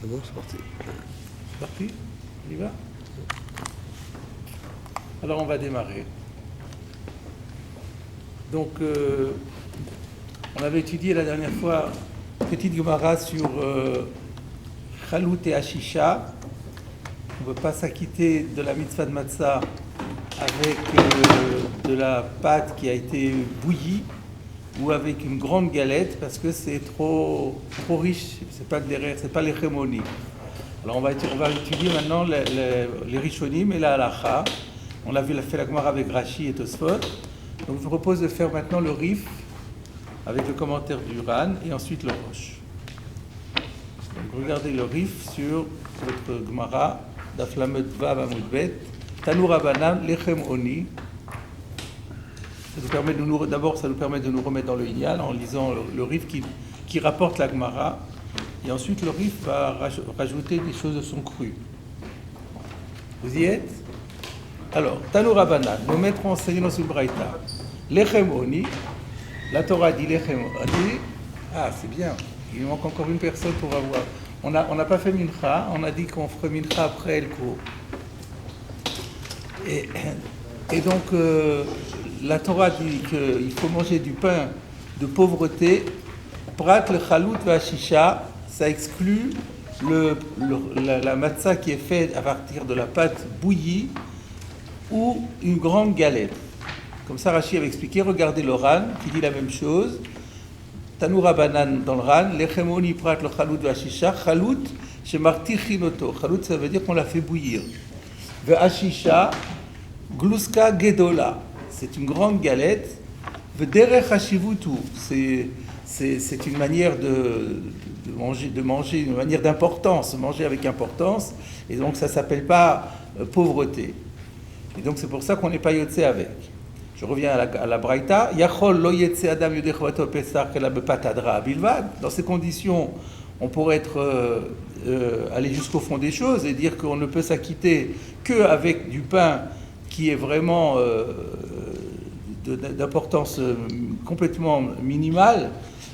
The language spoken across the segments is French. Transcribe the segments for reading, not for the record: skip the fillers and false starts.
C'est bon, c'est parti. C'est parti? On y va? Alors on va démarrer. Donc on avait étudié la dernière fois une petite Gemara sur Chalout et Hashisha. On ne peut pas s'acquitter de la mitzvah de matzah avec de la pâte qui a été bouillie ou avec une grande galette parce que c'est trop riche, c'est pas les chémonies. Alors on va étudier maintenant les rishonim et la halacha. On a fait la Gemara avec Rashi et Tosfot. Donc je vous propose de faire maintenant le rif avec le commentaire du Ran et ensuite le Rosh. Donc regardez le rif sur votre Gemara, Daf Lamed Vav Amud Bet, Tanu Rabanan Lechem Oni. D'abord, ça nous permet de nous remettre dans le Inyan en lisant le rif qui rapporte la Gemara. Et ensuite, le rif va rajouter des choses de son cru. Vous y êtes? Alors, Tanu Rabanan, nos maîtres ont enseigné dans une braïta. Lechem Oni, la Torah dit Lechem Oni. Ah, c'est bien. Il manque encore une personne pour avoir. On n'a pas fait Mincha, on a dit qu'on ferait Mincha après le cours. Et donc, la Torah dit qu'il faut manger du pain de pauvreté. Prat le chalout va shisha, ça exclut la matzah qui est faite à partir de la pâte bouillie ou une grande galette. Comme ça, Rashi avait expliqué. Regardez le Ran qui dit la même chose. Tanu Rabanan dans le Ran, Lechemoni prat le chalout va shisha, chalout chez marti chinoto. Chalout, ça veut dire qu'on l'a fait bouillir. Ve ashisha, gluska gedola. C'est une grande galette. Ve derech hashivutu. C'est une manière de manger, une manière d'importance, manger avec importance. Et donc ça ne s'appelle pas pauvreté. Et donc c'est pour ça qu'on n'est pas yotze avec. Je reviens à la braïta. Yachol lo yetze adam yodechvato pesach kela bepatadra bilvad. Dans ces conditions, on pourrait aller jusqu'au fond des choses et dire qu'on ne peut s'acquitter qu'avec du pain qui est vraiment d'importance complètement minimale.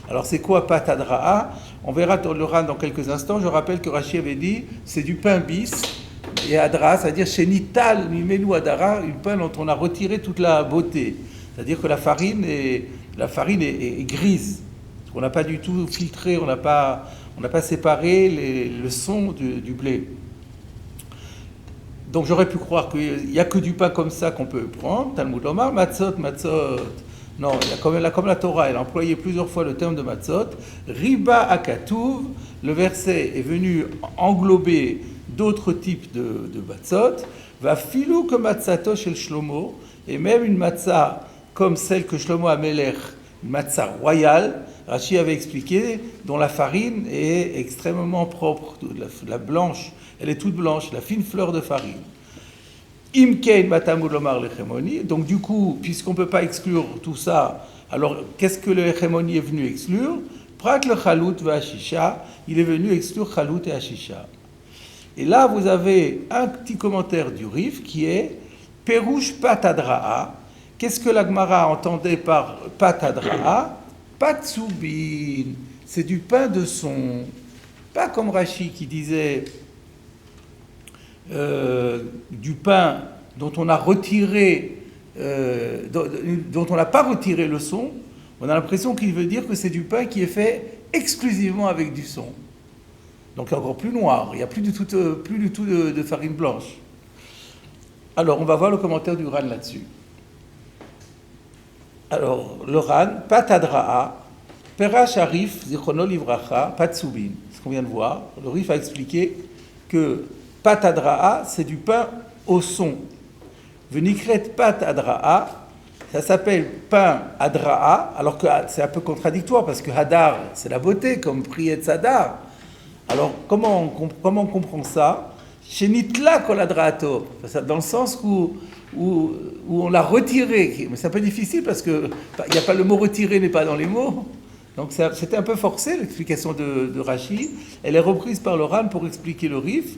Alors c'est quoi patadra? On verra le Ran dans quelques instants. Je rappelle que Rashi avait dit c'est du pain bis et adra, c'est-à-dire chez Nital mimenu adara, une pain dont on a retiré toute la beauté. C'est-à-dire que la farine est grise. On n'a pas du tout filtré, on n'a pas séparé le son du blé. Donc j'aurais pu croire qu'il n'y a que du pain comme ça qu'on peut prendre. Talmud Omar, matzot. Non, comme la Torah, elle a employé plusieurs fois le terme de matzot. Riba akatuv, le verset est venu englober d'autres types de matzot. Va filou comme matzato chez Shlomo, et même une matzah comme celle que Shlomo Amelech, une matzah royale, Rashi avait expliqué, dont la farine est extrêmement propre, la blanche, elle est toute blanche, la fine fleur de farine. Imkein matamud lomar lechemoni. Donc du coup, puisqu'on ne peut pas exclure tout ça, alors qu'est-ce que le lechemoni est venu exclure? Prat le chalout va hashisha, il est venu exclure chalout et hashisha. Et là, vous avez un petit commentaire du Rif qui est Perouche patadraa. Qu'est-ce que la Gemara entendait par patadraa? Patsoubin, c'est du pain de son. Pas comme Rashi qui disait du pain dont on a retiré, dont on n'a pas retiré le son. On a l'impression qu'il veut dire que c'est du pain qui est fait exclusivement avec du son. Donc encore plus noir, il n'y a plus du tout de farine blanche. Alors on va voir le commentaire du Ran là-dessus. Alors le Ran, patadraa, perash arif, zichrono livracha, patsoubin. Ce qu'on vient de voir, le Rif a expliqué que patadraa, c'est du pain au son. Venikret patadraa, ça s'appelle pain adraa, alors que c'est un peu contradictoire parce que hadar, c'est la beauté, comme priet sadar. Alors, comment on comprend ça? Chez Nitla koladrato, dans le sens où on l'a retiré. Mais c'est un peu difficile parce que il n'y a pas le mot retiré n'est pas dans les mots. Donc c'était un peu forcé l'explication de Rashi. Elle est reprise par le Ran pour expliquer le Rif.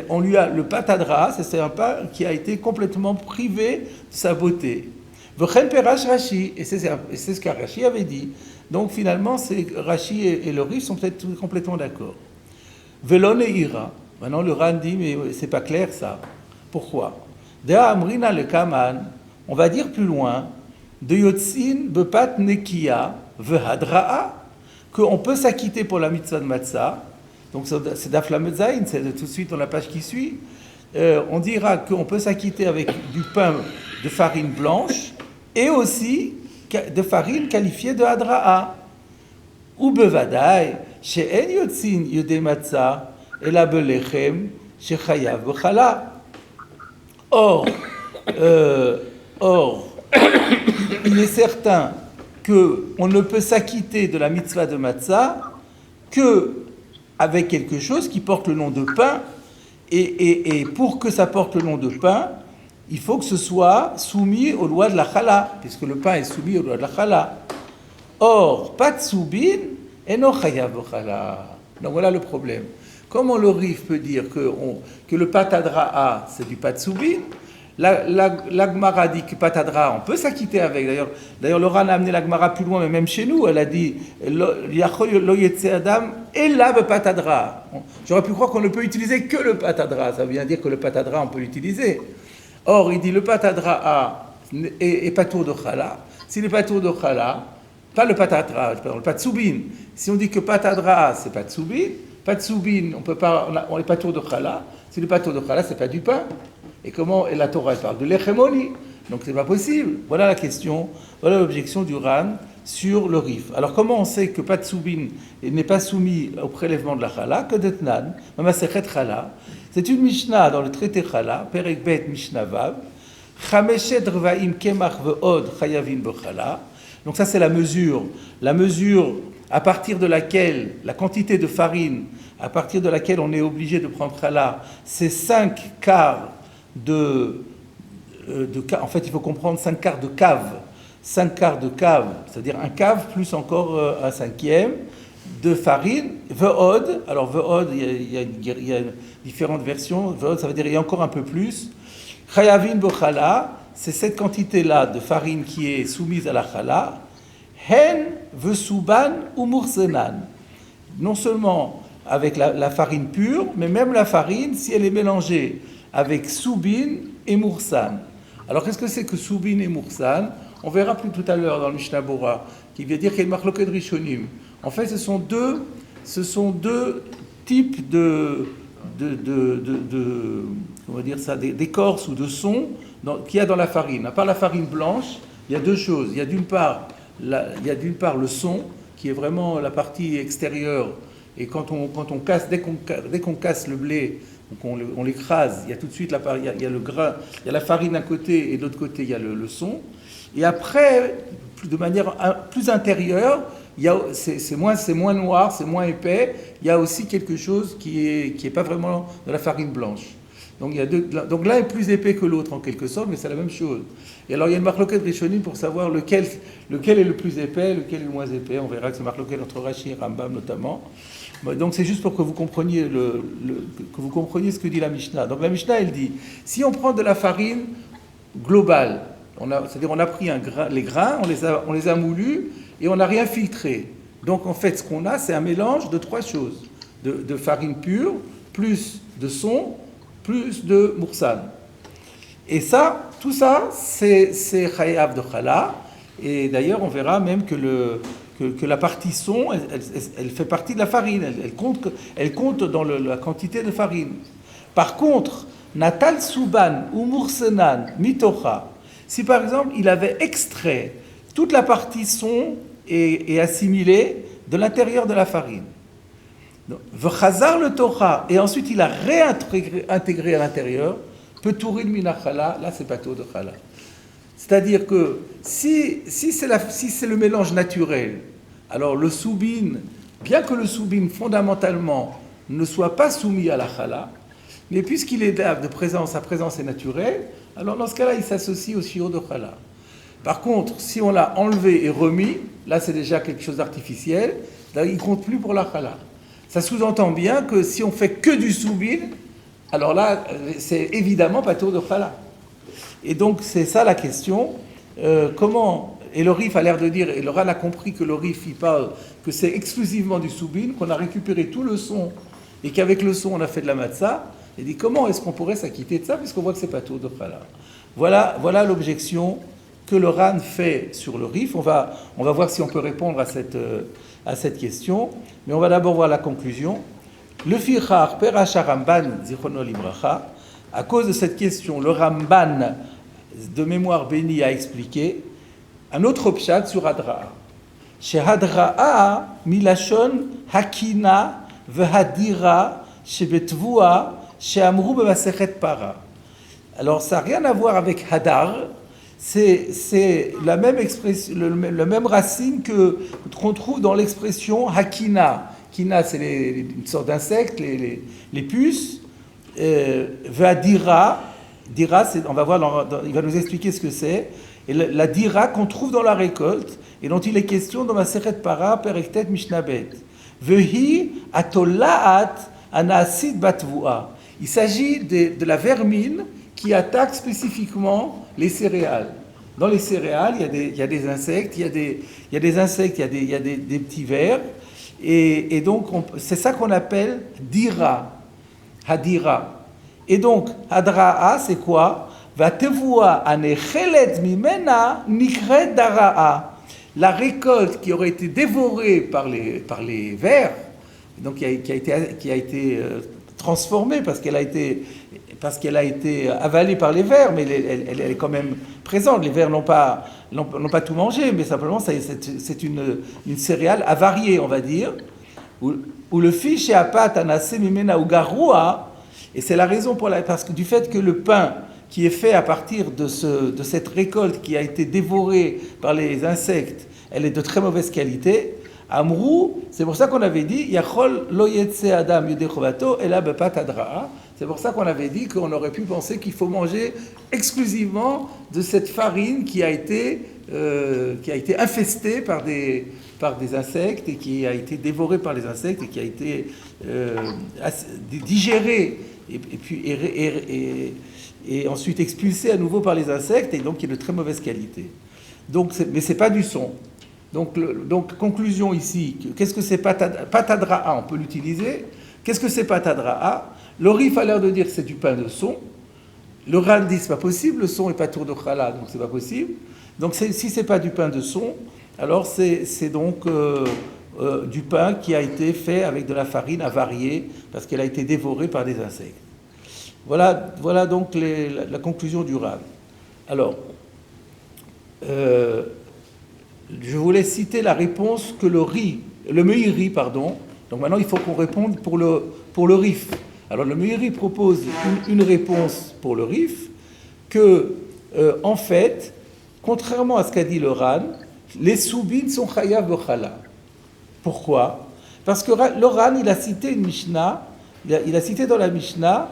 On lui a le patadra, c'est un pain qui a été complètement privé de sa beauté. V'chen perash Rashi, et c'est ce que Rashi avait dit. Donc finalement, Rashi et le Rif sont peut-être complètement d'accord. Velo neira. Maintenant, le Ran dit, mais c'est pas clair ça. Pourquoi? Dea amrina le kaman, on va dire plus loin, de yotzin bepat nekia vehadra'a, qu'on peut s'acquitter pour la mitzvah de matzah. Donc c'est Daf Lamed Zayin, c'est tout de suite dans la page qui suit. On dira qu'on peut s'acquitter avec du pain de farine blanche et aussi de farine qualifiée de hadra'a. Ou bevadai, she'en yotzin yodei matzah, ela belechem, shechayav bechala. Or, il est certain qu'on ne peut s'acquitter de la mitzvah de matzah que avec quelque chose qui porte le nom de pain, et pour que ça porte le nom de pain, il faut que ce soit soumis aux lois de la chala, puisque le pain est soumis aux lois de la chala. Or, pat soubin, eno chayav chala. Donc voilà le problème. Comment le Rif peut dire que le patadra'a, c'est du pat soubin? La Gemara dit que patadra, on peut s'acquitter avec. D'ailleurs, Laura a amené la Gemara plus loin, mais même chez nous, elle a dit lo yetse adam et la patadra. J'aurais pu croire qu'on ne peut utiliser que le patadra. Ça veut dire que le patadra, on peut l'utiliser. Or, il dit le patadra est patour de chala. Si le patour de chala, pas le patadra, pardon, le patsoubin. Si on dit que patadra, c'est patsoubin, on peut pas, on est patour de chala. Si le patour de chala, c'est pas du pain. Et comment et la Torah parle de l'Echemoni, donc c'est pas possible. Voilà la question, voilà l'objection du Ran sur le Rif. Alors comment on sait que Patsoubin n'est pas soumis au prélèvement de la Chala, que d'Etnan, Mamasechet Chala, c'est une Mishnah dans le traité Chala, Perek Bet Mishnah Vav, Chameshet Rvaim Kemach Ve'od Chayavin Bechala. Donc ça c'est la mesure à partir de laquelle, la quantité de farine, à partir de laquelle on est obligé de prendre Chala, c'est 5 quarts en fait, il faut comprendre 5 quarts de cave. 5 quarts de cave, c'est-à-dire un cave plus encore un cinquième de farine. Ve'od, alors ve'od, il y a différentes versions. Ve'od, ça veut dire il y a encore un peu plus. Chayavin b'chala, c'est cette quantité-là de farine qui est soumise à la chala. Hen ve'suban ou mursenan. Non seulement avec la farine pure, mais même la farine, si elle est mélangée avec soubin et moursan. Alors qu'est-ce que c'est que soubin et moursan? On verra plus tout à l'heure dans le Mishnah Bora, qui vient dire qu'il y a une marloquet de Rishonim. En fait, ce sont deux types comment dire ça, d'écorce ou de son qu'il y a dans la farine. À part la farine blanche, il y a deux choses. Il y a d'une part le son, qui est vraiment la partie extérieure. Et quand on casse, dès qu'on casse le blé, donc on l'écrase, il y a tout de suite il y a le grain, il y a la farine d'un côté et de l'autre côté il y a le son. Et après, de manière plus intérieure, c'est moins noir, c'est moins épais. Il y a aussi quelque chose qui est pas vraiment de la farine blanche. Donc l'un est plus épais que l'autre en quelque sorte, mais c'est la même chose. Et alors il y a une marloquette Rishonim pour savoir lequel est le plus épais, lequel est le moins épais. On verra que c'est marloquette entre Rashi et Rambam notamment. Donc c'est juste pour que vous compreniez ce que dit la Mishnah. Donc la Mishnah elle dit, si on prend de la farine globale, c'est-à-dire on a pris les grains, on les a moulus et on n'a rien filtré. Donc en fait ce qu'on a c'est un mélange de trois choses, de farine pure, plus de son, plus de moursan. Et ça, tout ça c'est chayav de chala. Et d'ailleurs on verra même que la partie son, elle fait partie de la farine, elle compte dans la quantité de farine. Par contre, Natal Souban ou Moursenan Mitocha, si par exemple il avait extrait toute la partie son et assimilé de l'intérieur de la farine, V'chazar le Torah, et ensuite il a réintégré à l'intérieur, Petourin Minachala, là c'est pas tôt de Chala. C'est-à-dire que si c'est le mélange naturel, alors le soubin, bien que le soubin fondamentalement ne soit pas soumis à la chala, mais puisqu'il est de présence, sa présence est naturelle, alors dans ce cas-là, il s'associe au shiur de chala. Par contre, si on l'a enlevé et remis, là c'est déjà quelque chose d'artificiel, là, il ne compte plus pour la chala. Ça sous-entend bien que si on fait que du soubin, alors là, c'est évidemment pas tour de chala. Et donc c'est ça la question, comment... Et le Rif a l'air de dire, et le Ran a compris que le Rif il parle que c'est exclusivement du soubin, qu'on a récupéré tout le son et qu'avec le son on a fait de la matzah, il dit comment est-ce qu'on pourrait s'acquitter de ça puisqu'on voit que c'est pas tout de chala. Voilà l'objection que le Ran fait sur le Rif. On va voir si on peut répondre à cette question, mais on va d'abord voir la conclusion. Le Fichar Peracha Ramban Zichrono Libracha, à cause de cette question, le Ramban de mémoire béni a expliqué un autre pshat sur Hadra'a. Chez Hadra'a, milashon hakina vehadira shebetvua sheamru b'masechet para. Alors ça n'a rien à voir avec hadar, c'est la même expression, la même racine qu'on trouve dans l'expression hakina. Kina, c'est une sorte d'insecte, les puces. Vehadira, dira, on va voir, il va nous expliquer ce que c'est. Et la dira qu'on trouve dans la récolte et dont il est question dans Masechet Para, Perektet Mishnabet. Vehi atolaat anasid batvua. Il s'agit de la vermine qui attaque spécifiquement les céréales. Dans les céréales, il y a des insectes, il y a des petits vers, et donc c'est ça qu'on appelle dira, hadira. Et donc hadra'a, c'est quoi? Vatevua anechelet mimena nikret dara'a. La récolte qui aurait été dévorée par les vers, donc qui a été transformée parce qu'elle a été avalée par les vers, mais elle est quand même présente. Les vers n'ont pas tout mangé, mais simplement c'est une céréale avariée, on va dire, où le fish et apat anase mimena ugarua, et c'est la raison parce que du fait que le pain qui est fait à partir de cette récolte qui a été dévorée par les insectes, elle est de très mauvaise qualité. Amrou, c'est pour ça qu'on avait dit Yachol lo yetse adam yudechovato ela bepat hadra'a. C'est pour ça qu'on avait dit qu'on aurait pu penser qu'il faut manger exclusivement de cette farine qui a été infestée par des insectes et qui a été dévorée par les insectes et qui a été digérée et ensuite expulsée à nouveau par les insectes et donc qui est de très mauvaise qualité. Mais c'est pas du son. Donc conclusion ici, qu'est-ce que c'est patadra'a? On peut l'utiliser. Qu'est-ce que c'est patadra'a? Le Rif a l'air de dire que c'est du pain de son. Le Ran dit c'est pas possible, le son est pas tour de chala, donc c'est pas possible. Donc si c'est pas du pain de son, alors c'est donc du pain qui a été fait avec de la farine avariée parce qu'elle a été dévorée par des insectes. Voilà donc la conclusion du Ran. Alors, je voulais citer la réponse que le Meiri, pardon. Donc maintenant, il faut qu'on réponde pour le Rif. Alors le Meiri propose une réponse pour le Rif que, en fait, contrairement à ce qu'a dit le Ran, les soubines sont chayav b'chala. Pourquoi? Parce que le Ran, il a cité une Mishnah, il a cité dans la Mishnah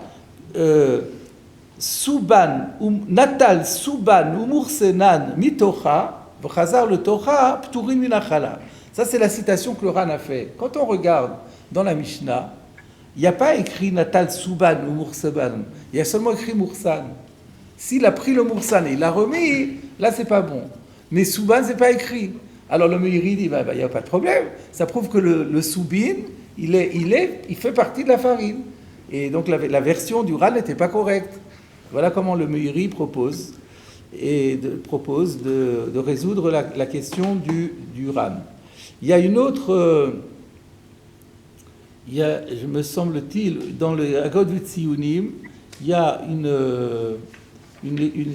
Suban, Natal Suban Umursenan Mitocha, V'chazar le Tocha, Pturin Minachala. Ça, c'est la citation que le Ran a fait. Quand on regarde dans la Mishnah, il n'y a pas écrit Natal Suban ou Murseban, il y a seulement écrit Mursan. S'il a pris le Mursan et il l'a remis, là, c'est pas bon. Mais Suban, c'est pas écrit. Alors le Meiri dit, il n'y a pas de problème. Ça prouve que le Soubin, il fait partie de la farine. Et donc la version du Ran n'était pas correcte. Voilà comment le Meiri propose de résoudre la question du Ran. Il y a une autre, me semble-t-il, dans le Agod V'Tziyunim, il y a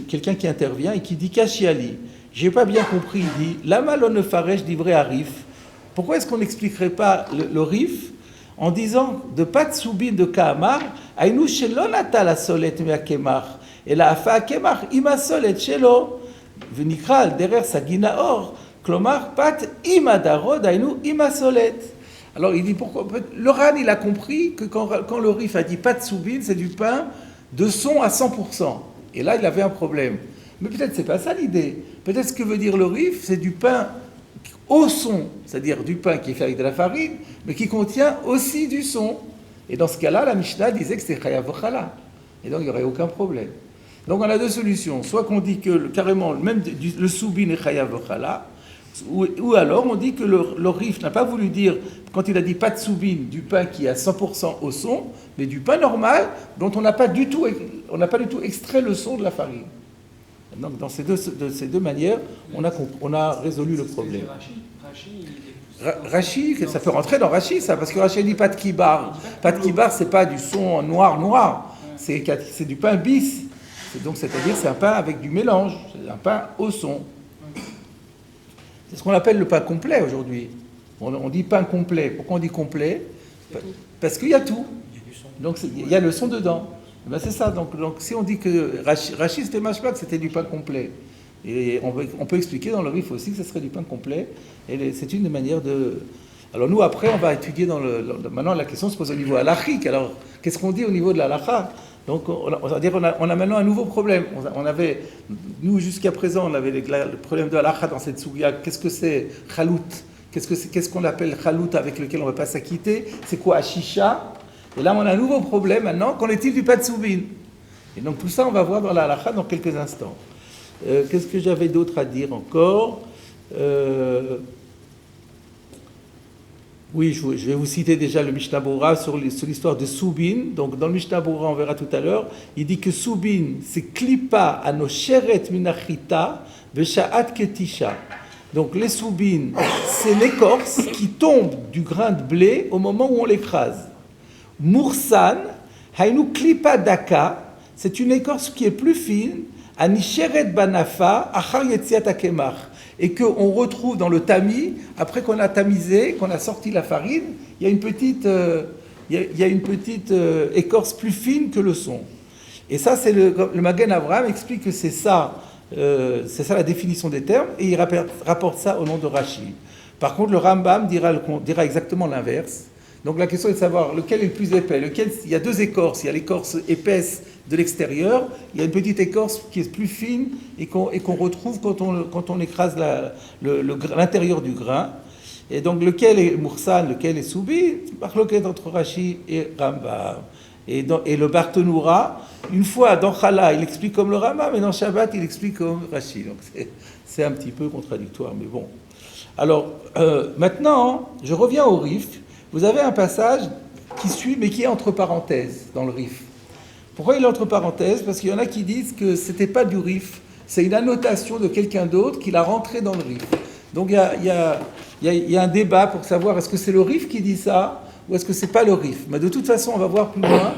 quelqu'un qui intervient et qui dit Kashiali. J'ai pas bien compris, il dit Lama lo nefaresh divrei harif. Pourquoi est-ce qu'on n'expliquerait pas le Rif en disant de pat soubin de Kahamar, Aïnou shelo nata la solet me akemar, et la afa akemar ima solet shelo, v'nikral derer sagina or, klomar pat ima darod, Aïnou ima solet. Alors il dit pourquoi? Le Ran il a compris que quand le Rif a dit pat soubin, c'est du pain de son à 100%. Et là il avait un problème. Mais peut-être c'est pas ça l'idée. Peut-être ce que veut dire le Rif, c'est du pain au son, c'est-à-dire du pain qui est fait avec de la farine, mais qui contient aussi du son. Et dans ce cas-là, la Mishnah disait que c'était chayav v'chala. Et donc il n'y aurait aucun problème. Donc on a deux solutions. Soit qu'on dit que carrément, même le soubin est chayav v'chala, Ou alors on dit que le Rif n'a pas voulu dire, quand il a dit pas de soubine, du pain qui est à 100% au son, mais du pain normal dont on n'a pas du tout extrait le son de la farine. Donc dans ces deux manières, on a résolu le problème. Rachi, ça peut rentrer dans Rachi, ça, parce que Rachi dit pas de kibar. Pas de kibar, c'est pas du son noir, c'est du pain bis. Donc c'est-à-dire c'est un pain avec du mélange, c'est un pain au son. C'est ce qu'on appelle le pain complet aujourd'hui. On dit pain complet. Pourquoi on dit complet? Parce qu'il y a tout. Donc il y a le son dedans. Ben c'est ça. Donc si on dit que Rachi c'était mashmak, c'était du pain complet. Et on peut expliquer dans le Rif aussi que ce serait du pain complet. Et c'est une des manières de... Alors nous après on va étudier maintenant la question se pose au niveau halachique. Alors qu'est-ce qu'on dit au niveau de la halakha? Donc, on a maintenant un nouveau problème. Nous, jusqu'à présent, on avait le problème de halakha dans cette sougia. Qu'est-ce que c'est chalout? Qu'est-ce qu'on appelle chalout avec lequel on ne va pas s'acquitter? C'est quoi ashisha? Et là, on a un nouveau problème maintenant. Qu'en est-il du patsoubine? Et donc, tout ça, on va voir dans la halakha dans quelques instants. Qu'est-ce que j'avais d'autre à dire encore? Oui, je vais vous citer déjà le Mishnah Bora sur l'histoire de Soubin. Donc, dans le Mishnah Bora, on verra tout à l'heure, il dit que Soubin, c'est klipa anosheret minachita vesha'at ketisha. Donc, les Soubin, c'est l'écorce qui tombe du grain de blé au moment où on l'écrase. Moursan, hainu klipa daka, c'est une écorce qui est plus fine, anisheret banafa, achar yetziat akemach. Et qu'on retrouve dans le tamis, après qu'on a tamisé, qu'on a sorti la farine, il y a une petite, écorce plus fine que le son. Et ça, c'est le Magen Avraham explique que c'est ça la définition des termes, et il rapporte ça au nom de Rashi. Par contre, le Rambam dira exactement l'inverse. Donc la question est de savoir lequel est le plus épais. Il y a deux écorces, il y a l'écorce épaisse de l'extérieur, il y a une petite écorce qui est plus fine et qu'on retrouve quand on écrase l'intérieur du grain. Et donc lequel est Moursan, lequel est Soubi, marloquet entre Rashi et Rambam. Et le Barthénoura, une fois dans Chala, il explique comme le Rambam, mais dans Shabbat, il explique comme Rashi. Donc c'est un petit peu contradictoire, mais bon. Alors maintenant, je reviens au Rif. Vous avez un passage qui suit, mais qui est entre parenthèses dans le Rif. Pourquoi il est entre parenthèses? Parce qu'il y en a qui disent que ce n'était pas du Rif, c'est une annotation de quelqu'un d'autre qui l'a rentré dans le Rif. Donc il y a un débat pour savoir est-ce que c'est le Rif qui dit ça ou est-ce que c'est pas le Rif. Mais de toute façon, on va voir plus loin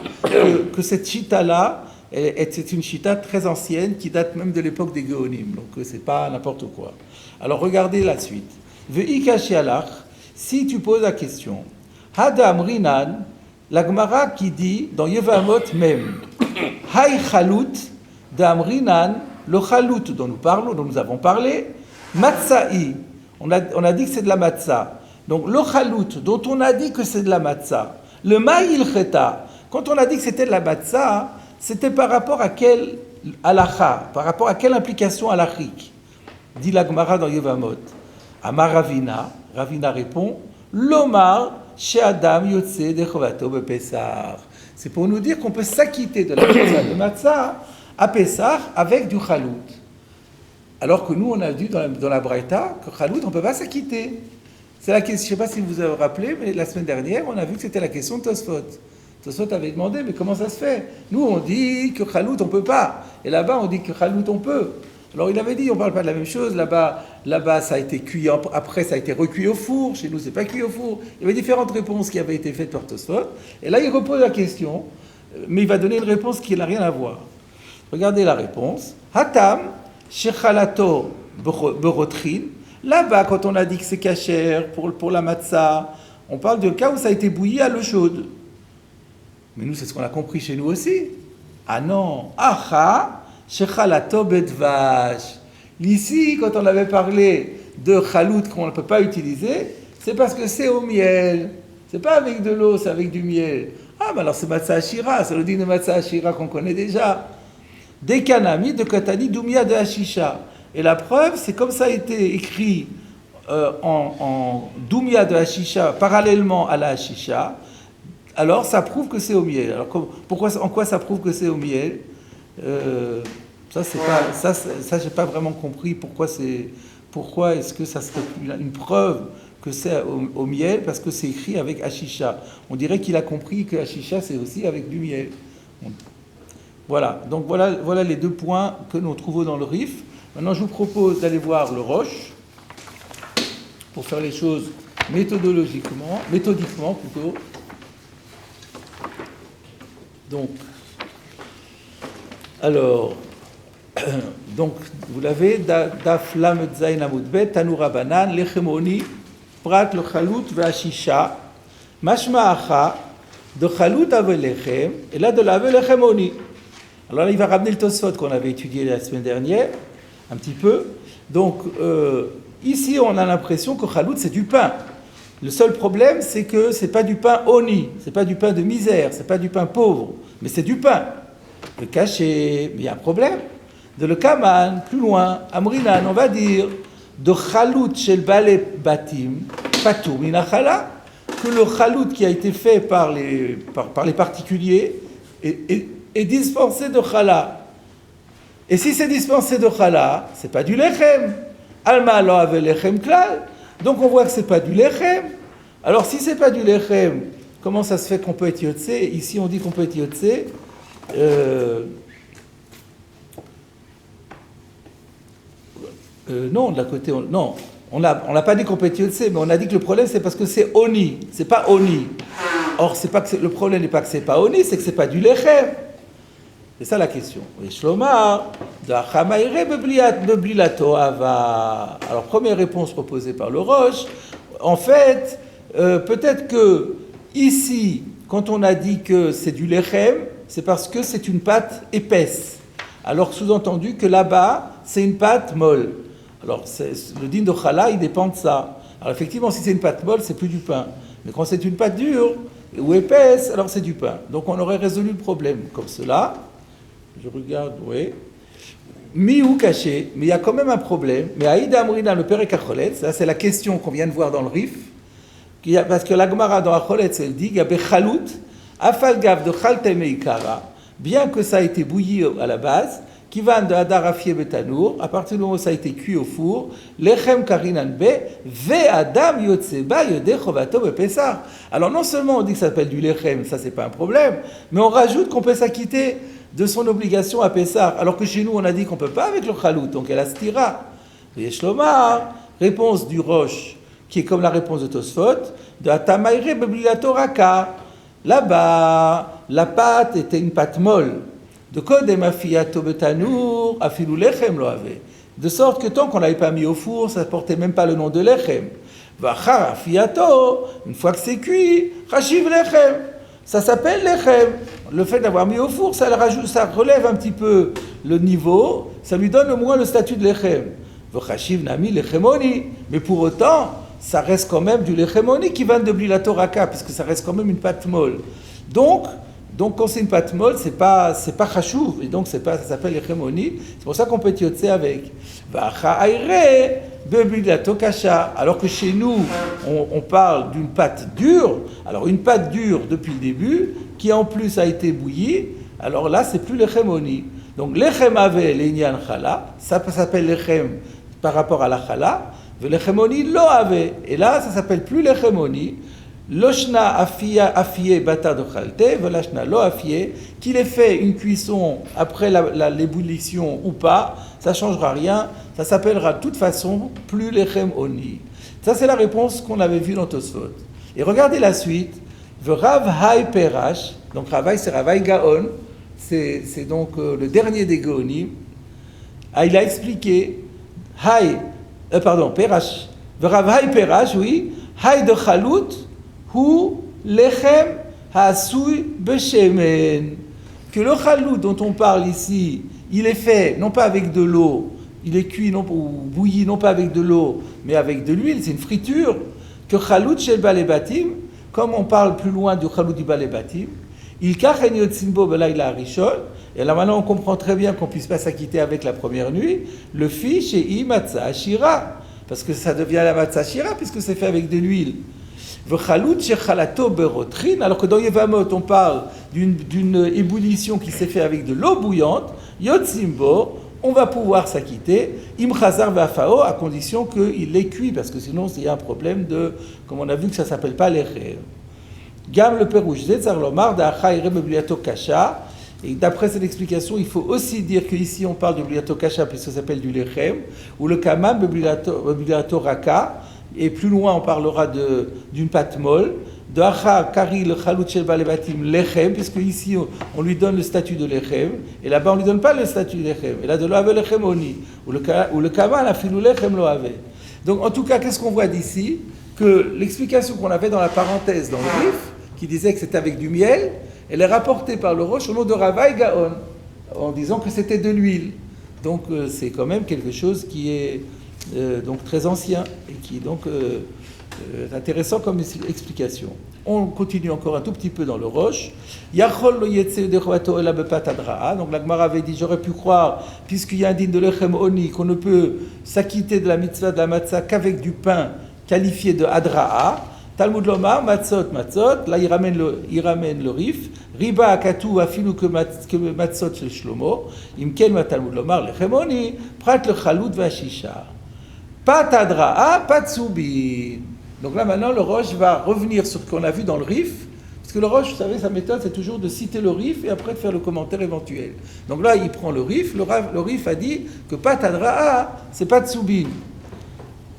que cette chita-là, c'est une chita très ancienne qui date même de l'époque des Géonim. Donc c'est pas n'importe quoi. Alors regardez la suite. Ve'ikashialach, si tu poses la question, Hadam Rinan, la Gemara qui dit dans Yevamot même, Hay Chalut d'Amrinan, le Chalut dont nous avons parlé, Matzai, on a dit que c'est de la matzah. Donc le Chalut dont on a dit que c'est de la matzah, le Ma'il Cheta, quand on a dit que c'était de la matzah, c'était par rapport à quelle halakha, par rapport à quelle implication halachique, dit la Gemara dans Yevamot. Amar Ravina répond, Lomar chez Adam Yotse de Chovato Bepessar. C'est pour nous dire qu'on peut s'acquitter de la matzah de matzah à Pessah avec du chalout. Alors que nous, on a dit dans la Braïta que chalout, on ne peut pas s'acquitter. C'est la question, je ne sais pas si vous vous avez rappelé, mais la semaine dernière, on a vu que c'était la question de Tosfot. Tosfot avait demandé, mais comment ça se fait? Nous, on dit que chalout, on ne peut pas. Et là-bas, on dit que chalout, on peut. Alors il avait dit, on ne parle pas de la même chose, là-bas ça a été cuit, après ça a été recuit au four, chez nous c'est pas cuit au four. Il y avait différentes réponses qui avaient été faites par Tosfot, et là il repose la question, mais il va donner une réponse qui n'a rien à voir. Regardez la réponse. Hatam, shechalato berotrin, là-bas quand on a dit que c'est kasher pour la matzah, on parle de cas où ça a été bouilli à l'eau chaude. Mais nous c'est ce qu'on a compris chez nous aussi. Ah non, aha Shechalato bedvash. Ici, quand on avait parlé de chalout qu'on ne peut pas utiliser, c'est parce que c'est au miel. C'est pas avec de l'eau, c'est avec du miel. Ah, mais alors c'est matzah ashira, c'est le din de matzah ashira qu'on connaît déjà. Dekanami de katani dumia de hashisha. Et la preuve, c'est comme ça a été écrit en dumia de hashisha, parallèlement à la hashisha. Alors ça prouve que c'est au miel. Alors en quoi ça prouve que c'est au miel? Ça, j'ai pas vraiment compris pourquoi pourquoi est-ce que ça serait une preuve que c'est au miel? Parce que c'est écrit avec Ashisha. On dirait qu'il a compris que Ashisha, c'est aussi avec du miel. Voilà, donc voilà les deux points que nous trouvons dans le Rif. Maintenant, je vous propose d'aller voir le Roche, pour faire les choses méthodiquement plutôt. Donc, alors, donc vous l'avez, Daf Lamed Zayin Amud Bet, Tanu Rabanan, Lechemoni, Prat le Chalut Ve'ashisha, Mashma Acha, de Chalut Avelechem, et là de l'Avelechemoni. Alors là, il va ramener le Tosfot qu'on avait étudié la semaine dernière, un petit peu. Donc, ici, on a l'impression que Chalut, c'est du pain. Le seul problème, c'est que c'est pas du pain oni, c'est pas du pain de misère, c'est pas du pain pauvre, mais c'est du pain. Le caché, mais il y a un problème. De le Kaman, plus loin, Amrinan, on va dire, de Chalut shel Bale Batim, Patur Minachala, que le Chalut qui a été fait par les particuliers est dispensé de Chala. Et si c'est dispensé de Chala, c'est pas du Lechem. Alma lo ave Lechem klal. Donc on voit que c'est pas du Lechem. Alors si c'est pas du Lechem, comment ça se fait qu'on peut être Yotse? Ici on dit qu'on peut être Yotse. Non, de la côté, non. On n'a pas dit qu'on peut être Yotse, mais on a dit que le problème c'est parce que c'est Oni, c'est pas Oni. Or, le problème n'est pas que c'est pas Oni, c'est que c'est pas du Lechem. C'est ça la question. Alors, première réponse proposée par le Roche. En fait, peut-être que ici, quand on a dit que c'est du lechem, c'est parce que c'est une pâte épaisse. Alors, sous-entendu que là-bas, c'est une pâte molle. Alors, le din de chala, il dépend de ça. Alors, effectivement, si c'est une pâte molle, c'est plus du pain. Mais quand c'est une pâte dure ou épaisse, alors c'est du pain. Donc, on aurait résolu le problème comme cela. Je regarde, oui. Mi ou caché, mais il y a quand même un problème. Mais Aïda Amrina, le Père Acholetz, ça c'est la question qu'on vient de voir dans le Rif, parce que la Gemara dans Acholetz, elle dit, il y a Bechalut, Afalgav de Chaltem Ikara, bien que ça a été bouilli à la base, qui va de Hadar Afie Betanour, à partir du moment où ça a été cuit au four, Lechem Karinan Be, Ve Adam Yotseba Yode Chovato Bepesar. Alors non seulement on dit que ça s'appelle du Lechem, ça c'est pas un problème, mais on rajoute qu'on peut s'acquitter de son obligation à Pessah, alors que chez nous on a dit qu'on ne peut pas avec le Chalout, donc elle a stira. Et Shlomar, réponse du Roche, qui est comme la réponse de Tosfot, de Atamaire Beblilatoraka. Là-bas, la pâte était une pâte molle. De Kodem Afiato Betanour, Afilou Lechem lo avait. De sorte que tant qu'on ne l'avait pas mis au four, ça ne portait même pas le nom de Lechem. Vachar Afiato, une fois que c'est cuit, Chachiv Lechem. Ça s'appelle lechem. Le fait d'avoir mis au four, ça relève un petit peu le niveau, ça lui donne au moins le statut de lechem. V'chashiv nami lechemoni. Mais pour autant, ça reste quand même du lechemoni qui vient de blilatoraka, puisque ça reste quand même une pâte molle. Donc quand c'est une pâte molle, c'est pas chashuv, et donc ça s'appelle lechemoni. C'est pour ça qu'on peut tiotser avec. V'achaire beblilatokasha. Alors que chez nous, on parle d'une pâte dure. Alors une pâte dure depuis le début, qui en plus a été bouillie, alors là c'est plus l'echemoni. Donc l'echem avait l'inyan chala, ça s'appelle l'echem par rapport à la chala, l'echemoni lo avait, et là ça s'appelle plus l'echemoni, loshna afie bata de chalte, velashna lo afie, qu'il ait fait une cuisson après l'ébullition ou pas, ça ne changera rien, ça s'appellera de toute façon plus l'echemoni. Ça c'est la réponse qu'on avait vue dans Tosfot. Et regardez la suite. Rav Hai Perash, donc Ravai c'est Ravai Gaon, c'est donc le dernier des Gaonim. Il a expliqué Perash. Rav Hai Perash, oui, Hai de Chalut, Hu Lechem Hasui Beshemen. Que le Chalut dont on parle ici, il est fait non pas avec de l'eau, il est cuit ou bouilli non pas avec de l'eau, mais avec de l'huile, c'est une friture. Que Chalut Shel Bale Batim, comme on parle plus loin du Chalut du Bale Batim, il kachen yotsimbo belayla rishon, et là maintenant on comprend très bien qu'on ne puisse pas s'acquitter avec la première nuit, le fish et imatza ashira, parce que ça devient la matza ashira, puisque c'est fait avec de l'huile. V'chalut shechalato berotrin, alors que dans Yevamot on parle d'une ébullition qui s'est fait avec de l'eau bouillante, yotsimbo, on va pouvoir s'acquitter, im chazar v'afao, à condition qu'il l'ait cuit, parce que sinon il y a un problème de, comme on a vu que ça ne s'appelle pas l'echem. Gam le perouche zetzar lomar da'acha ire bebliato kasha. Et d'après cette explication, il faut aussi dire qu'ici on parle de bliato kasha puisque ça s'appelle du lechem, ou le kamam bebliato raka, et plus loin on parlera d'une pâte molle. De acha kari le chalut shel balebatim lechem, puisque ici on lui donne le statut de lechem, et là-bas on lui donne pas le statut de lechem. Et là de loave lechem oni, ou le kaman afilu lechem loave. Donc en tout cas, qu'est-ce qu'on voit d'ici? Que l'explication qu'on avait dans la parenthèse dans le rif, qui disait que c'était avec du miel, elle est rapportée par le Roche au nom de Ravaï Gaon, en disant que c'était de l'huile. Donc c'est quand même quelque chose qui est donc très ancien et qui est donc intéressant comme explication. On continue encore un tout petit peu dans le Roche. Yachol lo yetse de chovato ela bepat adraa. Donc la Gemara avait dit, j'aurais pu croire, puisqu'il y a un din de lechem oni, qu'on ne peut s'acquitter de la mitzvah de la matzah qu'avec du pain qualifié de adraa. Talmud Lomar, matzot, là il ramène le rif, riba akatu afilu que matzot shel Shlomo, imken ma Talmud Lomar lechemoni, prat le chalut vashisha. Pat adraa, pat soubin. Donc là maintenant le Roche va revenir sur ce qu'on a vu dans le rif, parce que le Roche, vous savez, sa méthode c'est toujours de citer le rif et après de faire le commentaire éventuel. Donc là il prend le rif a dit que pat adraa, c'est pat soubin.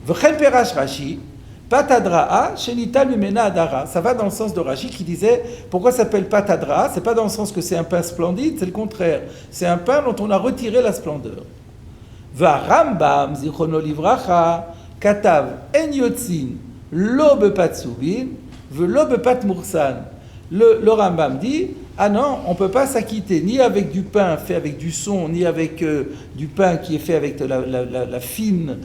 V'chen perash Rashi, Patadraa, Shenital Mimena Adara. Ça va dans le sens de Rashi qui disait pourquoi ça s'appelle Patadraa. C'est pas dans le sens que c'est un pain splendide, c'est le contraire. C'est un pain dont on a retiré la splendeur. Va Rambam, Zichrono Livracha, Katav En Yotzin, Lo Bepat Soubin, Lo Bepat Mursan. Le Rambam dit ah non, on ne peut pas s'acquitter ni avec du pain fait avec du son, ni avec du pain qui est fait avec de la fine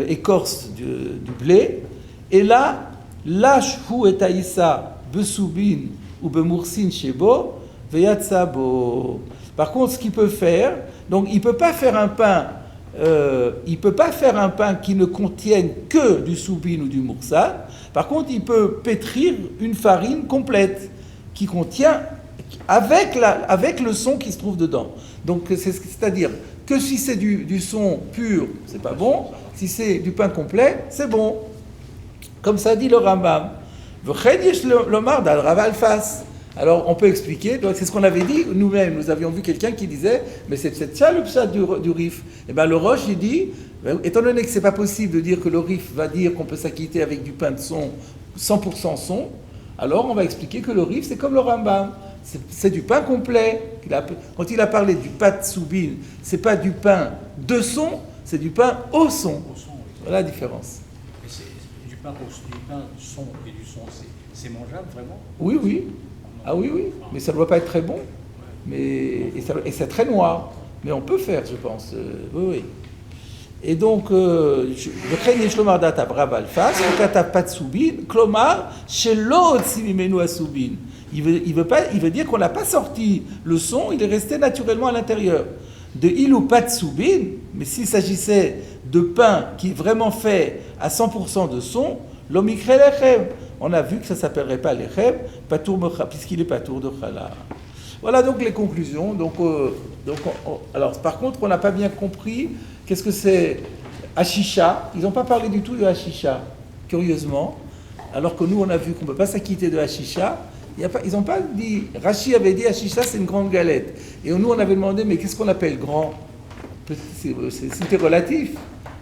écorce du blé. Et là, lâche-hu et aïssa besoubin ou bemursin shebo veyatsabo. Par contre, ce qu'il peut faire, donc il peut pas faire un pain qui ne contienne que du soubin ou du mursan. Par contre, il peut pétrir une farine complète qui contient avec le son qui se trouve dedans. Donc c'est-à-dire que si c'est du son pur, c'est pas bon. Si c'est du pain complet, c'est bon. Comme ça dit le Rambam. Alors on peut expliquer, donc c'est ce qu'on avait dit nous-mêmes, nous avions vu quelqu'un qui disait, mais c'est ça le pshat du Rif. Et bien le Roche il dit, étant donné que c'est pas possible de dire que le Rif va dire qu'on peut s'acquitter avec du pain de son, 100% son, alors on va expliquer que le Rif c'est comme le Rambam, c'est du pain complet. Quand il a parlé du pat soubin, c'est pas du pain de son, c'est du pain au son. Voilà la différence. Du pain de son et du son, c'est mangeable vraiment? Oui, oui. Ah oui, oui. Mais ça ne doit pas être très bon. Mais, et c'est très noir. Mais on peut faire, je pense. Oui, oui. Et donc, le Khen Shlomar Dat Abrab Alfas, le Katav Pat Soubin, Klomar, Shelo Otsimimenu Asoubin. Il veut dire qu'on n'a pas sorti le son, il est resté naturellement à l'intérieur. De il ou pat soubin, mais s'il s'agissait de pain qui est vraiment fait à 100% de son, l'omikre lechem. On a vu que ça ne s'appellerait pas lechem, puisqu'il est patour de chala. Voilà donc les conclusions. Alors, par contre, on n'a pas bien compris qu'est-ce que c'est hashisha. Ils n'ont pas parlé du tout de hashisha, curieusement, alors que nous, on a vu qu'on ne peut pas s'acquitter de hashisha. Ils n'ont pas dit, Rashi avait dit hashisha c'est une grande galette. Et nous on avait demandé, mais qu'est-ce qu'on appelle grand? C'était relatif,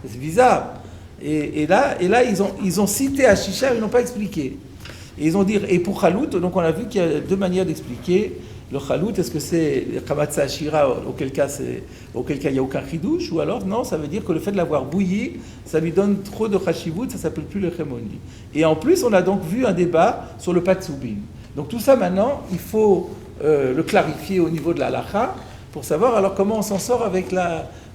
c'est bizarre. Et là ils ont cité hashisha, ils n'ont pas expliqué. Et ils ont dit, et pour chalout, donc on a vu qu'il y a deux manières d'expliquer. Le chalout, est-ce que c'est kamatsa ashira, auquel cas il n'y a aucun chidouche, ou alors non, ça veut dire que le fait de l'avoir bouilli, ça lui donne trop de chashivut, ça s'appelle plus le chemoni. Et en plus, on a donc vu un débat sur le patsoubin. Donc tout ça maintenant, il faut le clarifier au niveau de la halakha pour savoir alors comment on s'en sort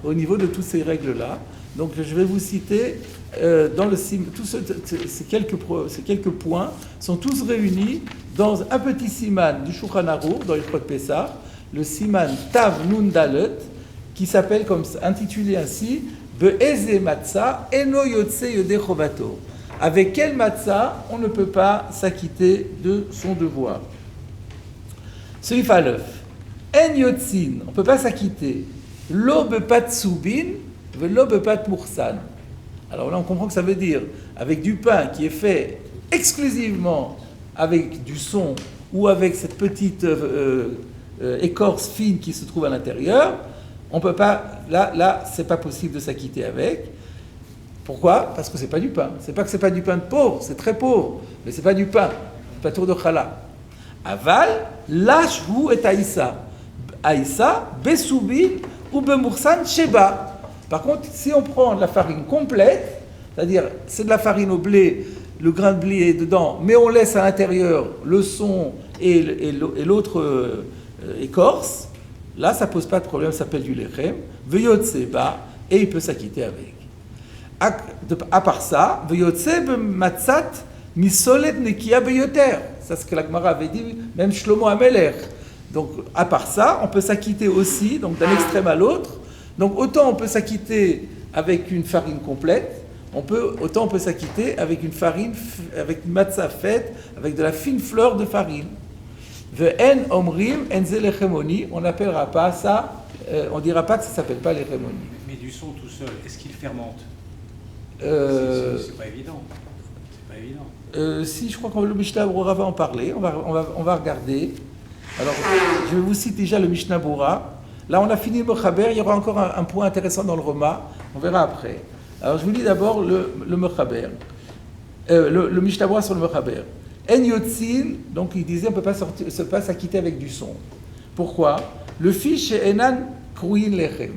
au niveau de toutes ces règles-là. Donc je vais vous citer ces quelques points sont tous réunis dans un petit siman du Shulchan Aruch dans Hilchot Pesach, le siman Tav Nun Dalet, qui s'appelle intitulé ainsi Be'eze Matzah Eno Yotze Yodeh Chovato. Avec quel matzah on ne peut pas s'acquitter de son devoir? Seif Aleph. En Yotzin, on ne peut pas s'acquitter. lo bepat soubin, velo bepat moursan. Alors là, on comprend que ça veut dire avec du pain qui est fait exclusivement avec du son ou avec cette petite écorce fine qui se trouve à l'intérieur, on peut pas. Là, c'est pas possible de s'acquitter avec. Pourquoi? Parce que c'est pas du pain. C'est pas que c'est pas du pain de pauvre, c'est très pauvre, mais c'est pas du pain. C'est pas tour de challah. Aval, lâche-vous et aïssa. Aïssa, besoubin ou bemoursan sheba. Par contre, si on prend de la farine complète, c'est-à-dire c'est de la farine au blé, le grain de blé est dedans, mais on laisse à l'intérieur le son et l'autre écorce, là ça pose pas de problème, ça s'appelle du lechem, veyotse ba, et il peut s'acquitter avec. À part ça, veyotse b'matzat misolet nekia beyoter. Ça c'est ce que la Gemara avait dit, même Shlomo Amelech. Donc à part ça, on peut s'acquitter aussi, donc d'un extrême à l'autre. Donc autant on peut s'acquitter avec une farine complète, autant on peut s'acquitter avec une farine, avec une matzah faite, avec de la fine fleur de farine. Ve'en omrim enze lechemoni, on n'appellera pas ça, on dira pas que ça s'appelle pas lechemoni. Mais du son tout seul, est-ce qu'il fermente? C'est pas évident. C'est pas évident. Si, je crois que le Mishnah Bora va en parler, on va regarder. Alors, je vais vous citer déjà le Mishnah Bora. Là, on a fini le Mechaber, il y aura encore un point intéressant dans le Roma, on verra après. Alors, je vous lis d'abord le Mechaber, le Mishnah Bora sur le Mechaber. En yotzin, donc il disait on ne peut pas s'acquitter avec du son. Pourquoi? Le fiche enan kruin lechem,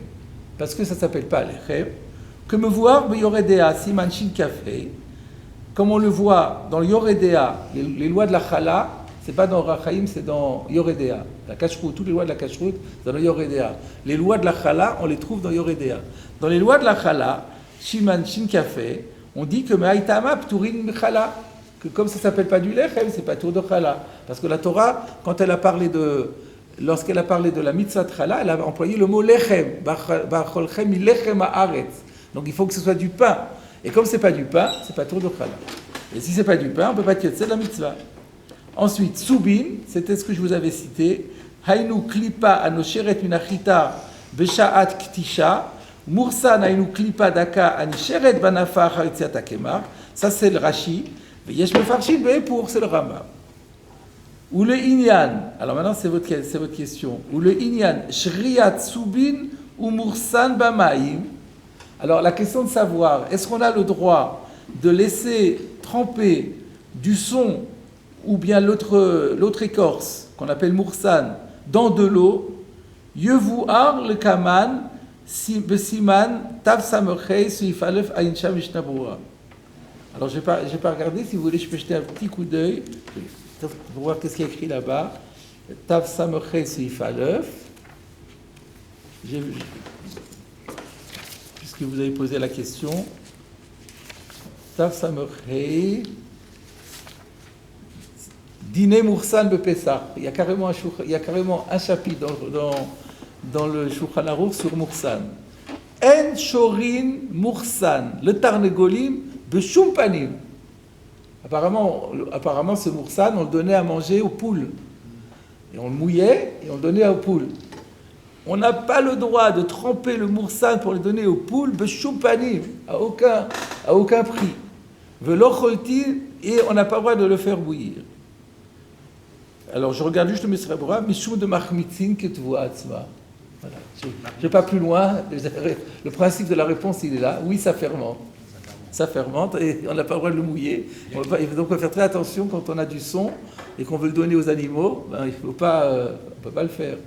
parce que ça ne s'appelle pas lechem. Que me voir Yoredea, Siman Shin Café, comme on le voit dans le Yoredea, les lois de la Chala, c'est pas dans Rachaim, c'est dans Yoredea. La Kashrut, toutes les lois de la Kashrut, c'est dans le Yoredea. Les lois de la Chala, on les trouve dans Yoredea. Dans les lois de la Chala, Siman Shin Café, on dit que Me'aitama Pturin Chala, que comme ça s'appelle pas du Lechem, c'est pas tour de Chala. Parce que la Torah, lorsqu'elle a parlé de la mitzvah de Chala, elle a employé le mot Lechem, Bacholchem Lechem Haaretz. Donc il faut que ce soit du pain. Et comme c'est pas du pain, c'est pas tour de challah. Et si c'est pas du pain, on peut pas tirer de la mitzvah. Ensuite, soubin, c'était ce que je vous avais cité. Hainu klipa anosheret minachita besha'at ktisha. Mursan hainu klipa daka anisheret banafa haritziat akemar. Ça c'est le Rashi. Yesh mefarshin be'epur, c'est le Rambam. Ou le inyan. Alors maintenant c'est votre question. Ou le inyan shriat soubin ou mursan bamaim. Alors la question de savoir, est-ce qu'on a le droit de laisser tremper du son ou bien l'autre écorce, qu'on appelle moursan, dans de l'eau, yevuar le kaman, besiman, tav samechei, suifalef, aïncha mishnabura. Alors je n'ai pas regardé, si vous voulez je peux jeter un petit coup d'œil pour voir qu'est-ce qu'il y a écrit là-bas. Tav samechei, suifalef. Que vous avez posé la question. Tav Samechei, Dîner Moursan Bepessah. Il y a carrément un chapitre dans le Shulchan Aruch sur Moursan. En Shorin Moursan, le Tarnegolim Beshum Panim. Apparemment, ce Moursan, on le donnait à manger aux poules. Et on le mouillait et on le donnait aux poules. On n'a pas le droit de tremper le moursan pour le donner aux poules, beshumpanim, à aucun prix. Velocholti, et on n'a pas le droit de le faire bouillir. Alors je regarde juste le Misrabura, Mishum de Machmitzin Ketvu Atzma. Voilà. Je ne vais pas plus loin. Le principe de la réponse, il est là. Oui, ça fermente. Ça fermente et on n'a pas le droit de le mouiller. Donc on va faire très attention quand on a du son et qu'on veut le donner aux animaux. Ben, on ne peut pas le faire.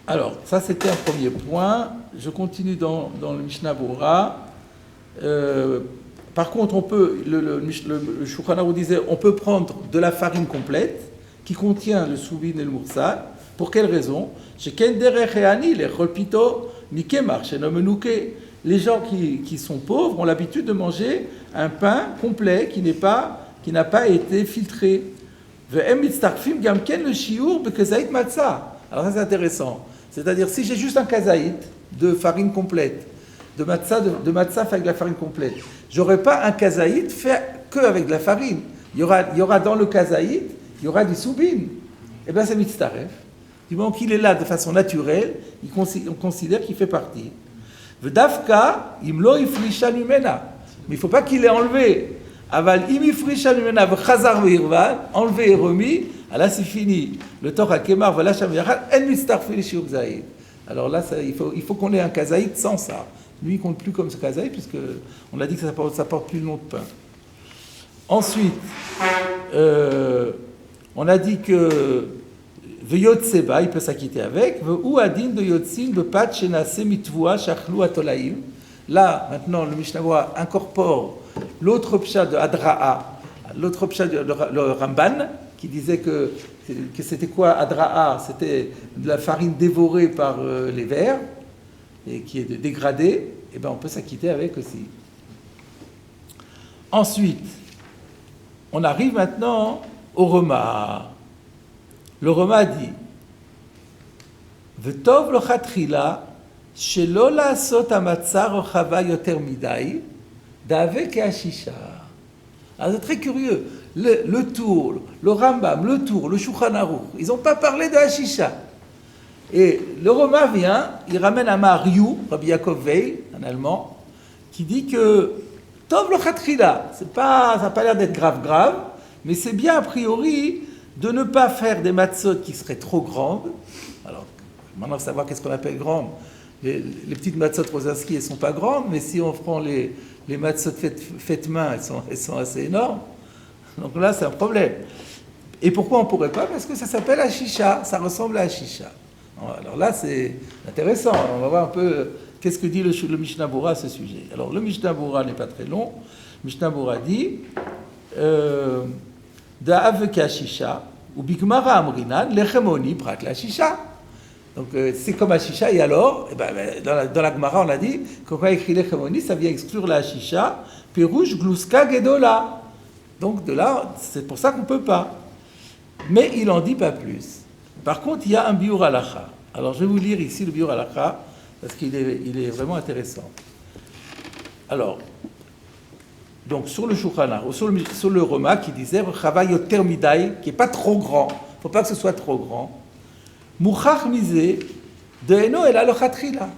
Alors, ça c'était un premier point. Je continue dans le Mishnah Bora. Par contre, on peut, le Shulchan Aruch disait, on peut prendre de la farine complète qui contient le soubin et le moursan. Pour quelle raison? Les gens qui sont pauvres ont l'habitude de manger un pain complet qui n'a pas été filtré. Alors ça c'est intéressant. C'est-à-dire, si j'ai juste un kazaït de farine complète, de matzah fait avec de la farine complète, j'aurais pas un kazaït fait que avec de la farine. Il y aura dans le kazaït, il y aura du soubin. Eh bien, c'est mitztaref. Du moment qu'il est là de façon naturelle, on considère qu'il fait partie. V'dafka, imlo ifrisha numena. Mais il ne faut pas qu'il l'ait enlevé. Aval im ifrisha numena v'chazar v'irvan, enlevé et remis, là c'est fini. Le Torah kemar v'lacham yachal, en mistarfil shiur zaïd. Alors là, il faut qu'on ait un kazaïd sans ça. Lui, il ne compte plus comme ce kazaïd, puisqu'on a dit que ça porte plus le nom de pain. Ensuite, on a dit que Veyotseba, il peut s'acquitter avec. Ou adin de Yotsin, bepat shenase mitvua shachlu atolaim. Là, maintenant, le Mishnah Berurah incorpore l'autre pshat de Adra'a, l'autre pshat de le Ramban, qui disait que c'était quoi Adra'a? C'était de la farine dévorée par les vers et qui est dégradée. Et bien, on peut s'acquitter avec aussi. Ensuite, on arrive maintenant au Roma. Le Roma dit V'tov lo chatrila shelo la'asot hamatzah rochava yoter midai da'ave ke'ashisha. Alors c'est très curieux. Le Tour, le Rambam, le Tour, le Shulchan Aruch, ils n'ont pas parlé de hashisha. Et le Roma vient, il ramène à Mariou, Rabbi Yaakov Weil, un Allemand, qui dit que Tov lo chatrila, ça n'a pas l'air d'être grave, mais c'est bien a priori de ne pas faire des matzot qui seraient trop grandes. Alors, maintenant, savoir qu'est-ce qu'on appelle grande. Les petites matzot Rosinski, elles ne sont pas grandes, mais si on prend les matzot faites main, elles sont assez énormes. Donc là, c'est un problème. Et pourquoi on ne pourrait pas? Parce que ça s'appelle hashisha, ça ressemble à hashisha. Alors là, c'est intéressant. On va voir un peu qu'est-ce que dit le Mishnah Berurah à ce sujet. Alors, le Mishnah Berurah n'est pas très long. Le Mishnah Berurah dit Da'ave ke'ashisha, ou bigmara amrinan, lechemoni prat l'ashisha. Donc c'est comme ashisha, et alors, dans la Gemara, on a dit, quand on a écrit lechemoni, ça vient exclure la ashisha, perouche gluska gedola. Donc de là, c'est pour ça qu'on ne peut pas. Mais il n'en dit pas plus. Par contre, il y a un biur halacha. Alors je vais vous lire ici le biur halacha, parce qu'il est vraiment intéressant. Alors, donc sur le Shulchan Aruch, sur le Roma qui disait Chava yoter midai, qui n'est pas trop grand, il ne faut pas que ce soit trop grand. Mouchach misé de eno el alochatrila.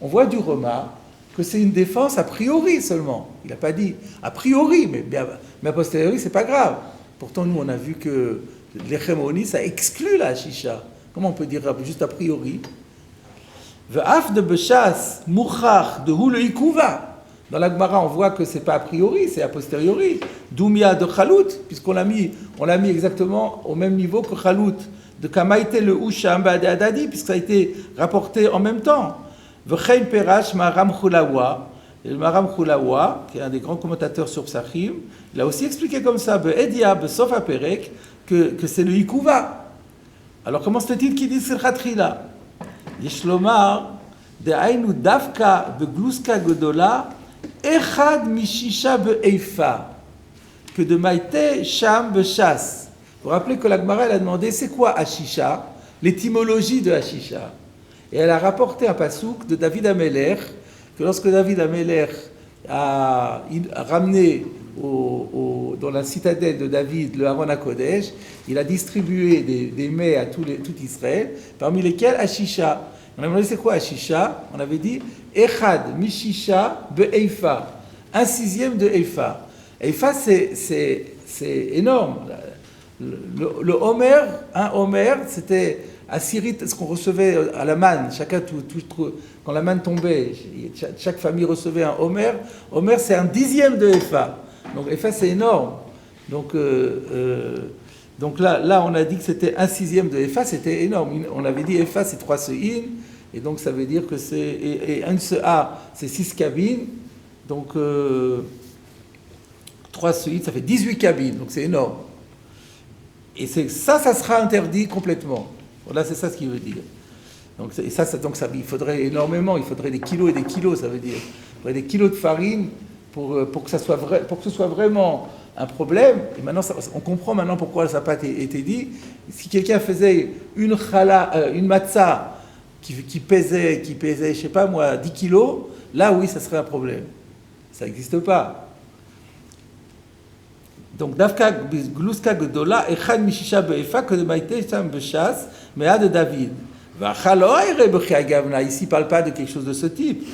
On voit du Roma que c'est une défense a priori seulement. Il n'a pas dit a priori, mais a posteriori, c'est pas grave. Pourtant, nous, on a vu que l'echemoni, ça exclut la hashisha. Comment on peut dire juste a priori? Ve'af de beshas mouchach de hu le ikuva. Dans la Gemara, on voit que c'est pas a priori, c'est a posteriori. Doumia de chalut, puisqu'on l'a mis exactement au même niveau que chalut. De kamaïte le usham ba'ade adadi, puisque ça a été rapporté en même temps. V'chein perash maram chulawa. Et le maram chulawa, qui est un des grands commentateurs sur Psachim, il a aussi expliqué comme ça, be'edia be'sof aperek, que c'est le ikuva. Alors comment se fait-il qu'il dit sirchatrila? Yishlomar de'ainu davka begluska godola Echad mishisha be'eifa, que de maïté sham be'chas. Vous vous rappelez que la Gemara, elle a demandé c'est quoi hashisha, l'étymologie de hashisha. Et elle a rapporté un pasouk de David Amelech, que lorsque David Amelech a ramené dans la citadelle de David le Haron HaKodesh, il a distribué des mets à tout Israël, parmi lesquels hashisha. On a demandé c'est quoi hashisha? On avait dit Echad mishisha be'eifa, 1/6 de eifa. Eifa c'est énorme. Le homer, un homer, c'était à Syrie ce qu'on recevait à la manne. Chacun quand la manne tombait, chaque famille recevait un homer. Homer c'est 1/10 de eifa. Donc eifa c'est énorme. Donc là on a dit que c'était 1/6 de eifa, c'était énorme. On avait dit eifa c'est 3 se'in. Et donc ça veut dire que c'est... Et un se'a, c'est 6 cabines. Donc 3 se'id, ça fait 18 cabines. Donc c'est énorme. Et ça sera interdit complètement. Voilà, c'est ça ce qu'il veut dire. Donc il faudrait énormément, il faudrait des kilos et des kilos, ça veut dire. Il faudrait des kilos de farine pour que ce soit vraiment un problème. Et maintenant, on comprend maintenant pourquoi ça n'a pas été dit. Si quelqu'un faisait une matzah qui pesait, je sais pas moi, 10 kilos, là oui, ça serait un problème. Ça n'existe pas. donc, Davka Gluska Gedola, Echad Mishisha Be'efa, que de Maïté Sam Bechas, Mea de David. Ici, il ne parle pas de quelque chose de ce type.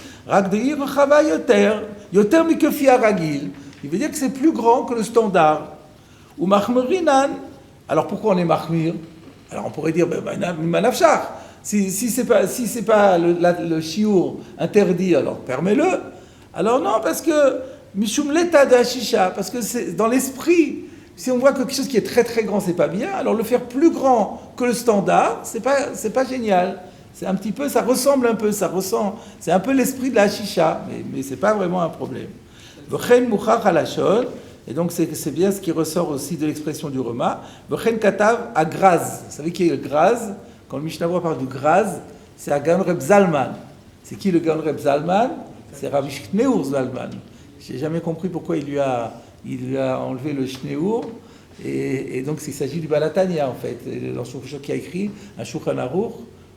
Yoter Mikefia Ragil. Il veut dire que c'est plus grand que le standard. Ou Mahmerinan. Alors pourquoi on est Mahmir? Alors on pourrait dire, Manafshar. Si c'est pas le chiour interdit, alors permets-le. Alors non, parce que Mishum l'état de Hashisha, parce que c'est dans l'esprit. Si on voit que quelque chose qui est très très grand, c'est pas bien, alors le faire plus grand que le standard, c'est pas génial. C'est un petit peu, ça ressemble un peu, c'est un peu l'esprit de la Hashisha, mais c'est pas vraiment un problème. V'chen muchach halashon, et donc c'est bien ce qui ressort aussi de l'expression du Roma. V'chen katav agraz. Vous savez qui est le graz? Quand le Mishnah parle du graz, c'est Agan Reb Zalman. C'est qui le Gan Reb Zalman? C'est Rav Shneur Zalman. J'ai jamais compris pourquoi il lui a enlevé le Shneur, et donc il s'agit du Balatania en fait, dans qui a écrit un Shulchan Aruch,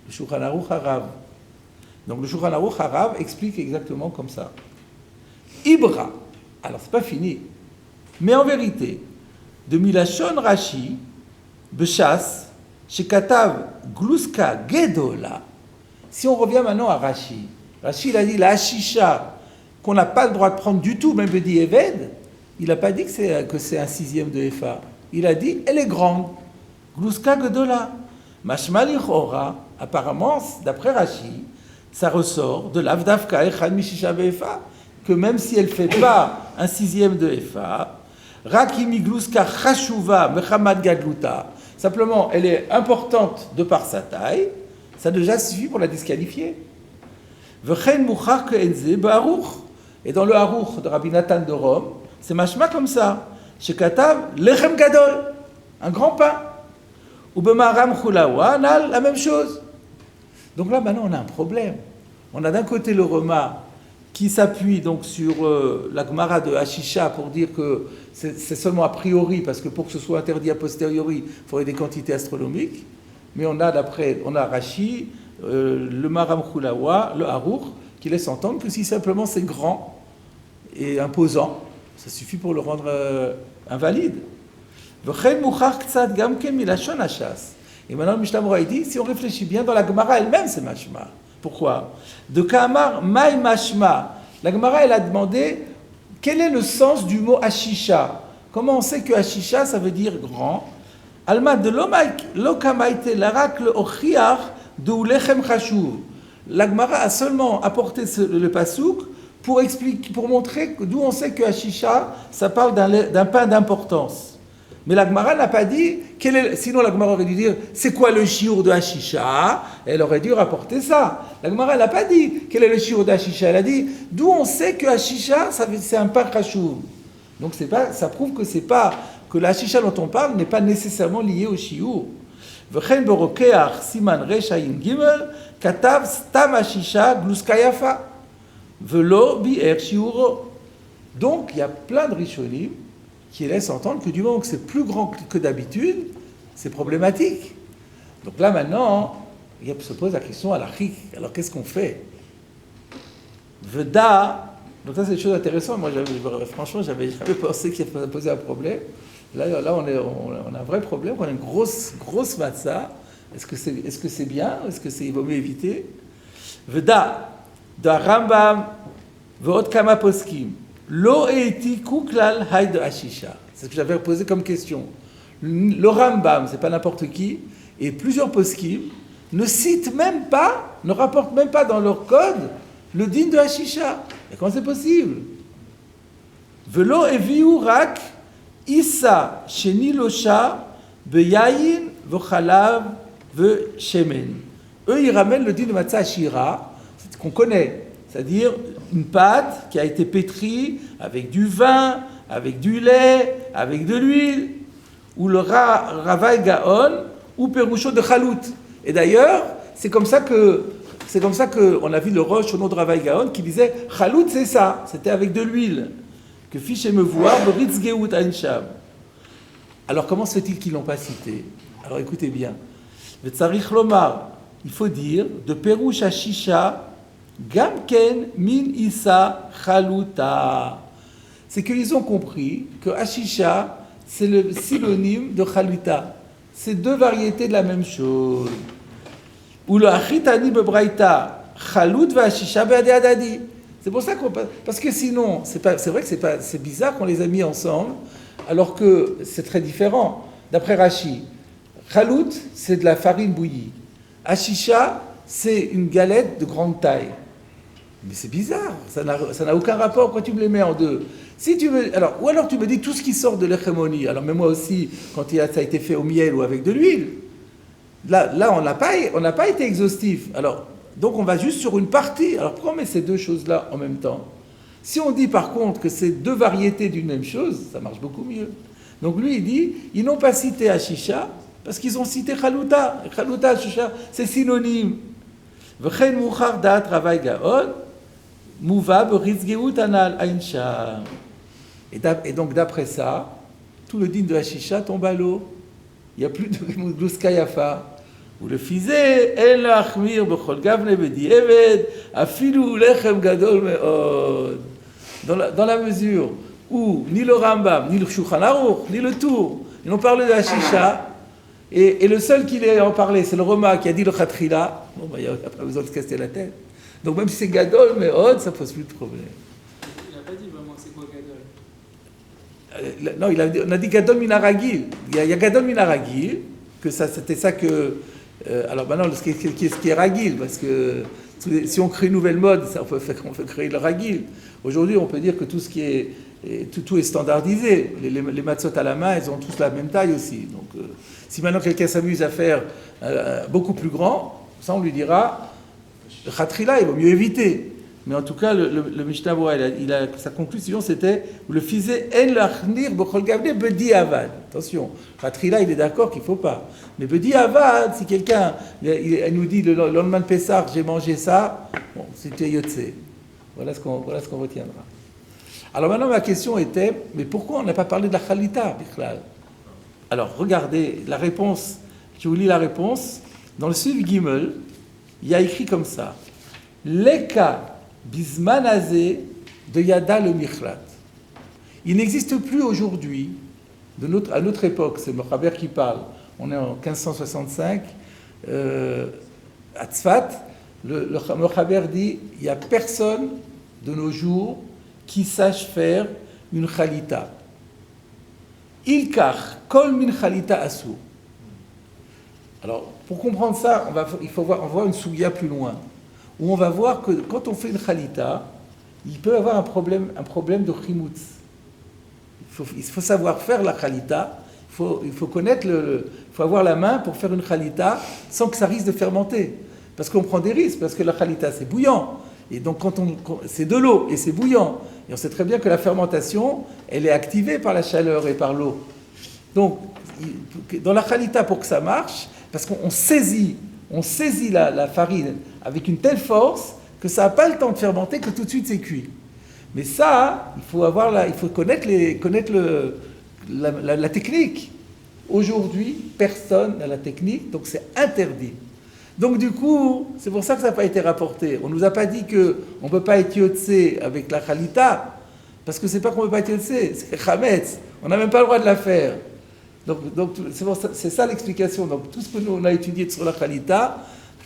le Shulchan Aruch Harav. Donc le Shulchan Aruch Harav explique exactement comme ça. Ibra, alors c'est pas fini, mais en vérité, de Milachon Rashi, Bechas, chez Katav Gluska Gedola, si on revient maintenant à Rashi, il a dit la Hashisha, qu'on n'a pas le droit de prendre du tout, même dit Eved, il n'a pas dit que c'est un sixième de Efa. Il a dit, elle est grande. Gluska Gedola. Mashma lichora, apparemment, d'après Rashi, ça ressort de l'Avdavka Echad Mishisha Be'efa, que même si elle ne fait pas un sixième de Efa, Rakimi Gluska Chashuva Mechamad Gadluta, simplement, elle est importante de par sa taille, ça déjà suffit pour la disqualifier. V'chen muchach ke'enze ba'aruch. Et dans le Haruch de Rabbi Nathan de Rome, c'est mashma comme ça. Chez Katav, lechem gadol, un grand pain. Ou b'maram chulawa, la même chose. Donc là, maintenant, on a un problème. On a d'un côté le Roma qui s'appuie donc sur la Gemara de Hashisha pour dire que c'est seulement a priori, parce que pour que ce soit interdit a posteriori, il faudrait des quantités astronomiques. Mais on a Rashi, le Maram Chulawa, le Haruch, qui laisse entendre que si simplement c'est grand et imposant, ça suffit pour le rendre invalide. Et maintenant le Mishnah Moura dit, si on réfléchit bien dans la Gemara elle-même, c'est mashma. Pourquoi? De Kamar Mai Mashma. La Gemara elle a demandé quel est le sens du mot Hashisha. Comment on sait que Hashisha ça veut dire grand? Alma de l'okamaite larak le ochiach de ulechem chashuv. La Gemara a seulement apporté le pasouk pour montrer d'où on sait que Hashisha, ça parle d'un pain d'importance. Mais la Gemara n'a pas dit, sinon la Gemara aurait dû dire, c'est quoi le shiur de Hashisha? Elle aurait dû rapporter ça. La Gemara n'a pas dit, quel est le shiur de Hashisha? Elle a dit, d'où on sait que Hashisha, c'est un pain chashuv. Donc ça prouve que la Hashisha dont on parle n'est pas nécessairement liée au shiur. V'chen borokeach siman resh ayin gimel katav stam hashisha gluska yafa velo bi'er shiuro. Donc il y a plein de rishonim qui laissent entendre que du moment que c'est plus grand que d'habitude, c'est problématique. Donc là maintenant, il se pose la question à l'achik. Alors qu'est-ce qu'on fait? Veda. Donc ça c'est une chose intéressante. Moi franchement j'avais pensé qu'il allait poser un problème. Là on a un vrai problème, on a une grosse matzah. Est-ce que c'est bien? Est-ce qu'il vaut mieux éviter? Veda, da Rambam, ve'ot kama poskim, lo eiti kuklal hay de hashisha. C'est ce que j'avais posé comme question. Le Rambam, c'est pas n'importe qui, et plusieurs poskim ne rapportent même pas dans leur code le din de hashisha. Et comment c'est possible? Velo eviu rak Issa sheni losha beyayin v'chalav v'shemen. Eux, ils ramènent le din de matzah shira, qu'on connaît, c'est-à-dire une pâte qui a été pétrie avec du vin, avec du lait, avec de l'huile, ou le ravai gaon, ou perusho de chalout. Et d'ailleurs, c'est comme ça que on a vu le Rosh au nom de Ravai Gaon qui disait chalout, c'est ça, c'était avec de l'huile. Que fiche me voir, Beritz Geout Einsham. Alors comment se fait-il qu'ils ne l'ont pas cité? Alors écoutez bien. V'tzarich lomar, il faut dire, de Perush Hashisha, Gamken min Issa Chaluta. C'est qu'ils ont compris que Hashisha, c'est le synonyme de chaluta. C'est deux variétés de la même chose. Ou le achitani bebraïta, chalut v'ashisha be'adadi. C'est pour ça qu'on... Parce que sinon, c'est vrai que c'est bizarre qu'on les a mis ensemble, alors que c'est très différent. D'après Rashi, chalut, c'est de la farine bouillie. Ashisha, c'est une galette de grande taille. Mais c'est bizarre, ça n'a aucun rapport quand tu me les mets en deux. Si tu veux, ou alors tu me dis tout ce qui sort de l'hérémonie. Alors mais moi aussi, quand ça a été fait au miel ou avec de l'huile, là on n'a pas été exhaustif. Alors, donc on va juste sur une partie. Alors pourquoi on met ces deux choses-là en même temps? Si on dit par contre que c'est deux variétés d'une même chose, ça marche beaucoup mieux. Donc lui il dit, ils n'ont pas cité Ashisha, parce qu'ils ont cité Chaluta. Chaluta, Ashisha, c'est synonyme. V'chein muchar da'at Ravai Gaon, Mouva b'ritzgeut anal ainsha. Et donc d'après ça, tout le din de Ashisha tombe à l'eau. Il n'y a plus de glouskayafa. Ou le fizé, en lachmir b'chol gavne b'di'eved, afilu lechem gadol me'od. Dans la mesure où ni le Rambam, ni le Shulchan Aruch, ni le Tour, ils n'ont parlé de Ashisha, et le seul qui a en parlé, c'est le Roma qui a dit le Khatrila. Bon, il n'y a pas besoin de se casser la tête. Donc même si c'est Gadol, mais Od, ça ne pose plus de problème. Il n'a pas dit vraiment c'est quoi Gadol. Non, on a dit Gadol Minaragil. Il y a Gadol Minaragil, que c'était ça que... alors maintenant, ce qui est Ragil, parce que si on crée une nouvelle mode, on peut créer le Ragil. Aujourd'hui, on peut dire que tout ce qui est... Tout est standardisé. Les matzot à la main, elles ont tous la même taille aussi. Donc, si maintenant quelqu'un s'amuse à faire beaucoup plus grand, ça on lui dira... Le khatrila, il vaut mieux éviter. Mais en tout cas, le Mishnah Bora, sa conclusion, c'était le fizé en lachnir b'chol gavne bedi avad. Attention, khatrila, il est d'accord qu'il ne faut pas. Mais bedi avad, si quelqu'un elle nous dit le lendemain de Pessah, j'ai mangé ça, bon, c'était yotse. Voilà ce qu'on retiendra. Alors maintenant, ma question était, mais pourquoi on n'a pas parlé de la khalita, Bichlal? Alors, regardez la réponse. Je vous lis la réponse. Dans le Siv Gimel, il y a écrit comme ça. Leka bismanazé de Yada le Michlat. Il n'existe plus aujourd'hui, à notre époque, c'est Mechaber qui parle, on est en 1565, à Tzfat, le Mechaber dit, il n'y a personne de nos jours qui sache faire une khalita. Ilkar, kol min khalita asur. Alors, pour comprendre ça, on va voir une sougia plus loin, où on va voir que quand on fait une khalita, il peut y avoir un problème de chimoutz. Il faut savoir faire la khalita, il faut connaître il faut avoir la main pour faire une khalita sans que ça risque de fermenter. Parce qu'on prend des risques, parce que la khalita c'est bouillant. Et donc c'est de l'eau et c'est bouillant. Et on sait très bien que la fermentation, elle est activée par la chaleur et par l'eau. Donc, dans la khalita, pour que ça marche, parce qu'on saisit la farine avec une telle force que ça n'a pas le temps de fermenter, que tout de suite c'est cuit. Mais ça, il faut connaître la technique. Aujourd'hui, personne n'a la technique, donc c'est interdit. Donc du coup, c'est pour ça que ça n'a pas été rapporté. On ne nous a pas dit qu'on ne peut pas être yotse avec la khalita, parce que c'est pas qu'on ne peut pas être yotse, c'est chametz. On n'a même pas le droit de la faire. Donc c'est ça l'explication. Donc tout ce que nous on a étudié sur la khalita,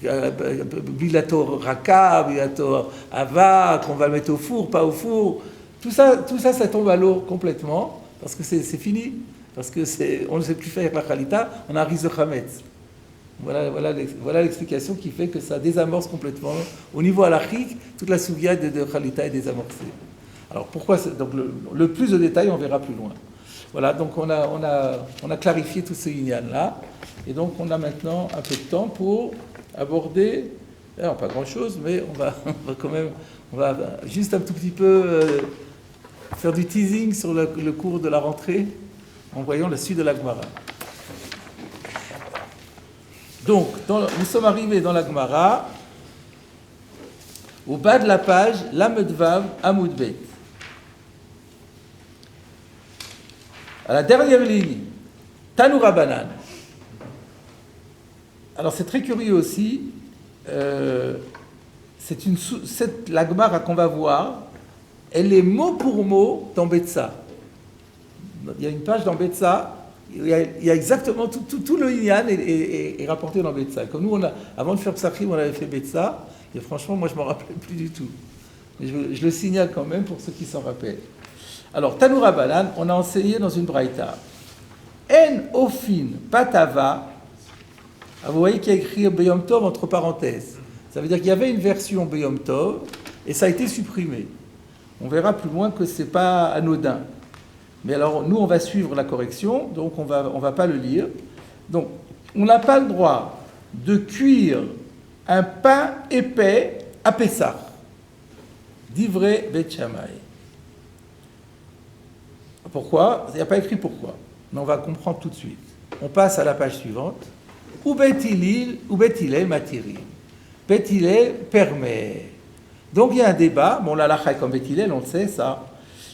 bilato raka, bilato ava, qu'on va le mettre au four, pas au four, tout ça tombe à l'eau complètement, parce que c'est fini, parce que on ne sait plus faire la khalita, on a un risque de chametz. Voilà l'explication qui fait que ça désamorce complètement. Au niveau halachique, toute la souvia de khalita est désamorcée. Alors pourquoi donc le plus de détails, on verra plus loin. Voilà, donc on a clarifié tout ce yin-là, et donc on a maintenant un peu de temps pour aborder, alors pas grand-chose, mais on va juste un tout petit peu faire du teasing sur le cours de la rentrée en voyant la suite de la Gemara. Donc, nous sommes arrivés dans la Gemara, au bas de la page, Lamedvav Amoud Bet. À la dernière ligne, Tanu Rabbanan. Alors c'est très curieux aussi, la Gemara qu'on va voir, elle est mot pour mot dans Betsa. il y a une page dans Betsa, il y a exactement tout le Inyan est rapporté dans Betsa. Comme nous, avant de faire Psachim, on avait fait Betsa, et franchement, moi, je ne m'en rappelle plus du tout. Mais je le signale quand même pour ceux qui s'en rappellent. Alors, Tanoura Balan, on a enseigné dans une braïta. En ofin patava. Vous voyez qu'il y a écrit Beyom Tov entre parenthèses. Ça veut dire qu'il y avait une version Beyom Tov et ça a été supprimé. On verra plus loin que ce n'est pas anodin. Mais alors, nous, on va suivre la correction, donc on va pas le lire. Donc, on n'a pas le droit de cuire un pain épais à Pessah. Divrei Beit Shammai. Pourquoi ? Il n'y a pas écrit pourquoi. Mais on va comprendre tout de suite. On passe à la page suivante. Ou Beit Hillel matirim. Beit Hillel permet. Donc il y a un débat. Bon, la lacha est comme Beit Hillel, on le sait, ça.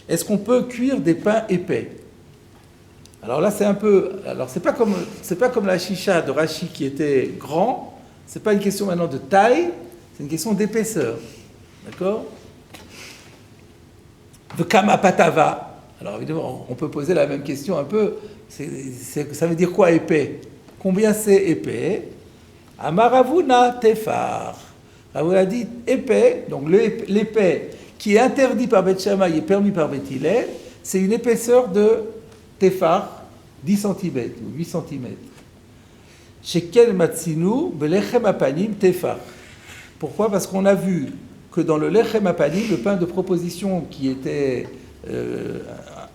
Est-ce qu'on peut cuire des pains épais ? Alors là, c'est un peu. Alors, c'est pas comme la chicha de Rashi qui était grand. C'est pas une question maintenant de taille, c'est une question d'épaisseur. D'accord ? De kama patava. Alors évidemment, on peut poser la même question un peu. Ça veut dire quoi épais ? Combien c'est épais ? Amaravuna tefar. Ravuna dit épais, donc l'épais qui est interdit par Beit Shammai et permis par Beit Hillel, c'est une épaisseur de tefar, 10 cm ou 8 cm. Shekel matzinu belechem apanim tefar. Pourquoi ? Parce qu'on a vu que dans le lechem apanim, le pain de proposition qui était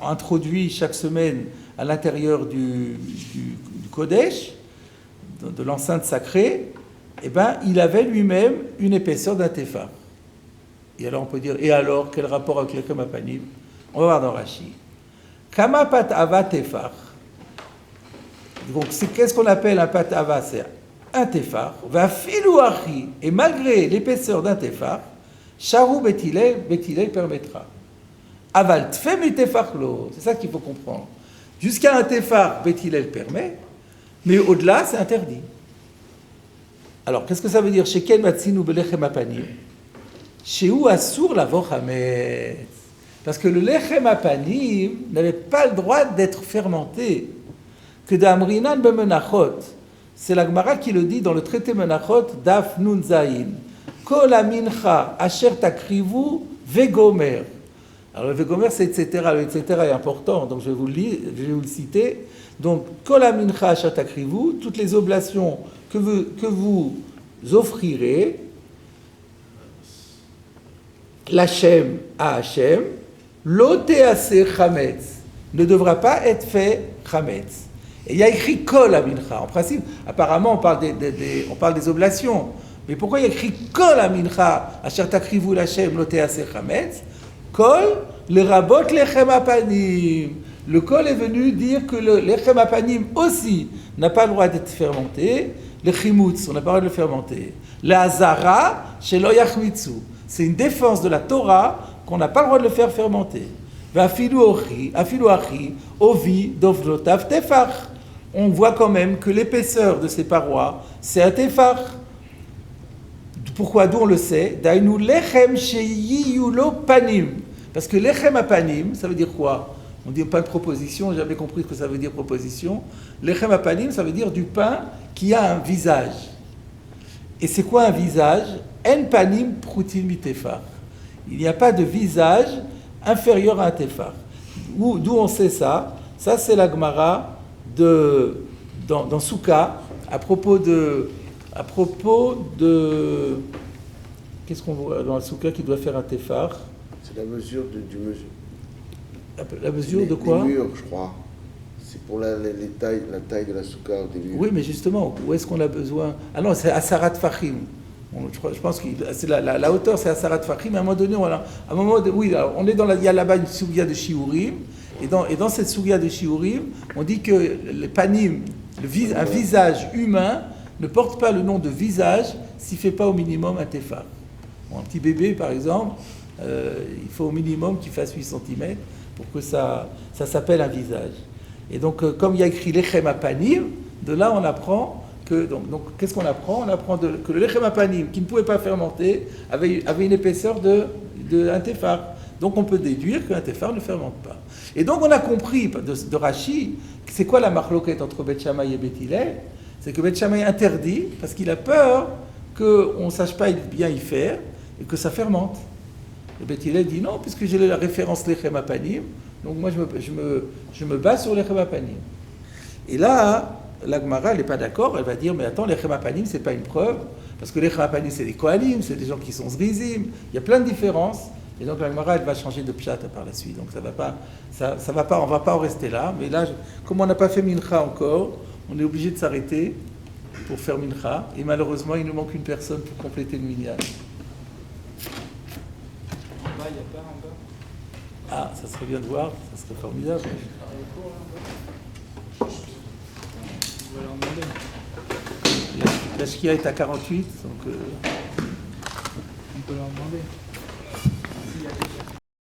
introduit chaque semaine à l'intérieur du Kodesh, de l'enceinte sacrée, eh ben, il avait lui-même une épaisseur d'un tefar. Et alors on peut dire, et alors, quel rapport avec lechem apanim ? On va voir dans Rashi. Kama pat ava tefar. Donc, qu'est-ce qu'on appelle un pat ava ? C'est un tefar. Va filou achi, et malgré l'épaisseur d'un tefar, Sharu Beit Hillel permettra. Aval tfemi tefarlo, c'est ça qu'il faut comprendre. Jusqu'à un tefar, Beit Hillel permet, mais au-delà, c'est interdit. Alors, qu'est-ce que ça veut dire ? Shekel matzinu belechem apanim. Shehu asur lavor hametz. Parce que le lechem apanim n'avait pas le droit d'être fermenté. Que d'amrinan bemenachot. C'est la Gemara qui le dit dans le traité Menachot, Daf Nun Zayin. Kol amincha asher takrivu vegomer. Alors le vegomer c'est etc. Le etc. est important, donc je vais vous le citer. Donc kol amincha asher takrivu, toutes les oblations que vous offrirez, l'Hachem à Hachem, l'otease chametz, ne devra pas être fait chametz. Et il y a écrit kol amincha. En principe, apparemment on parle des oblations. Mais pourquoi il y a écrit kol amincha asher takrivu l'Hachem l'otease chametz? Kol le rabot lechem apanim. Le kol est venu dire que le lechem apanim aussi n'a pas le droit d'être fermenté. Le chimutz, on n'a pas le droit de le fermenter. Le hazara shelo yachmitzu. C'est une défense de la Torah qu'on n'a pas le droit de le faire fermenter. Afilu achi ovi dovlotav tefach. On voit quand même que l'épaisseur de ces parois, c'est un tefach. Pourquoi ? D'où on le sait ? Dainu lechem sheyiyulo panim. Parce que lechem apanim, ça veut dire quoi ? On dit pas de proposition, j'ai jamais compris ce que ça veut dire proposition. Lechem apanim, ça veut dire du pain qui a un visage. Et c'est quoi un visage ? En panim prutin mitefach. Il n'y a pas de visage inférieur à un tefach. D'où on sait ça ? Ça, c'est la Gemara dans Souka, à propos de qu'est-ce qu'on voit dans la Souka qui doit faire un tefach ? C'est la mesure du mesure. La mesure de quoi ? Les murs, je crois. C'est pour la taille de la Souka des murs. Oui, mais justement, où est-ce qu'on a besoin ? Ah non, c'est Asarat Fachim. Je pense que c'est la hauteur, c'est Asarat Fachim. À un moment donné, oui, alors, on est il y a là-bas une sougia de Shiurim. Et dans cette sougia de Shiurim, on dit que le panim, un visage humain, ne porte pas le nom de visage s'il ne fait pas au minimum un tefar. Bon, un petit bébé, par exemple, il faut au minimum qu'il fasse 8 cm pour que ça s'appelle un visage. Et donc, comme il y a écrit lechem apanim, de là on apprend que... Donc qu'est-ce qu'on apprend ? On apprend que le lechem apanim, qui ne pouvait pas fermenter, avait une épaisseur de un tefar. Donc on peut déduire qu'un téfar ne fermente pas. Et donc on a compris de Rashi, c'est quoi la marloquette entre Beth Shammai et Beth Hillel? C'est que Beth Shammai interdit parce qu'il a peur qu'on ne sache pas bien y faire et que ça fermente. Et Beth Hillel dit non, puisque j'ai la référence Lechem Apanim, donc moi je me base sur Lechem Apanim. Et là, la Gemara, elle n'est pas d'accord, elle va dire, mais attends, Lechem Apanim, ce n'est pas une preuve, parce que Lechem Apanim, c'est des Kohanim, c'est des gens qui sont Zrizim, il y a plein de différences, et donc la Gemara, elle va changer de pshat par la suite, donc ça va pas, on va pas en rester là, mais là, comme on n'a pas fait Mincha encore, on est obligé de s'arrêter pour faire Mincha, et malheureusement, il nous manque une personne pour compléter le minyan. En bas, il n'y a pas en bas. Ah, ça serait bien de voir, ça serait formidable. On va leur demander. La Shkia est à 48, donc... On peut leur demander.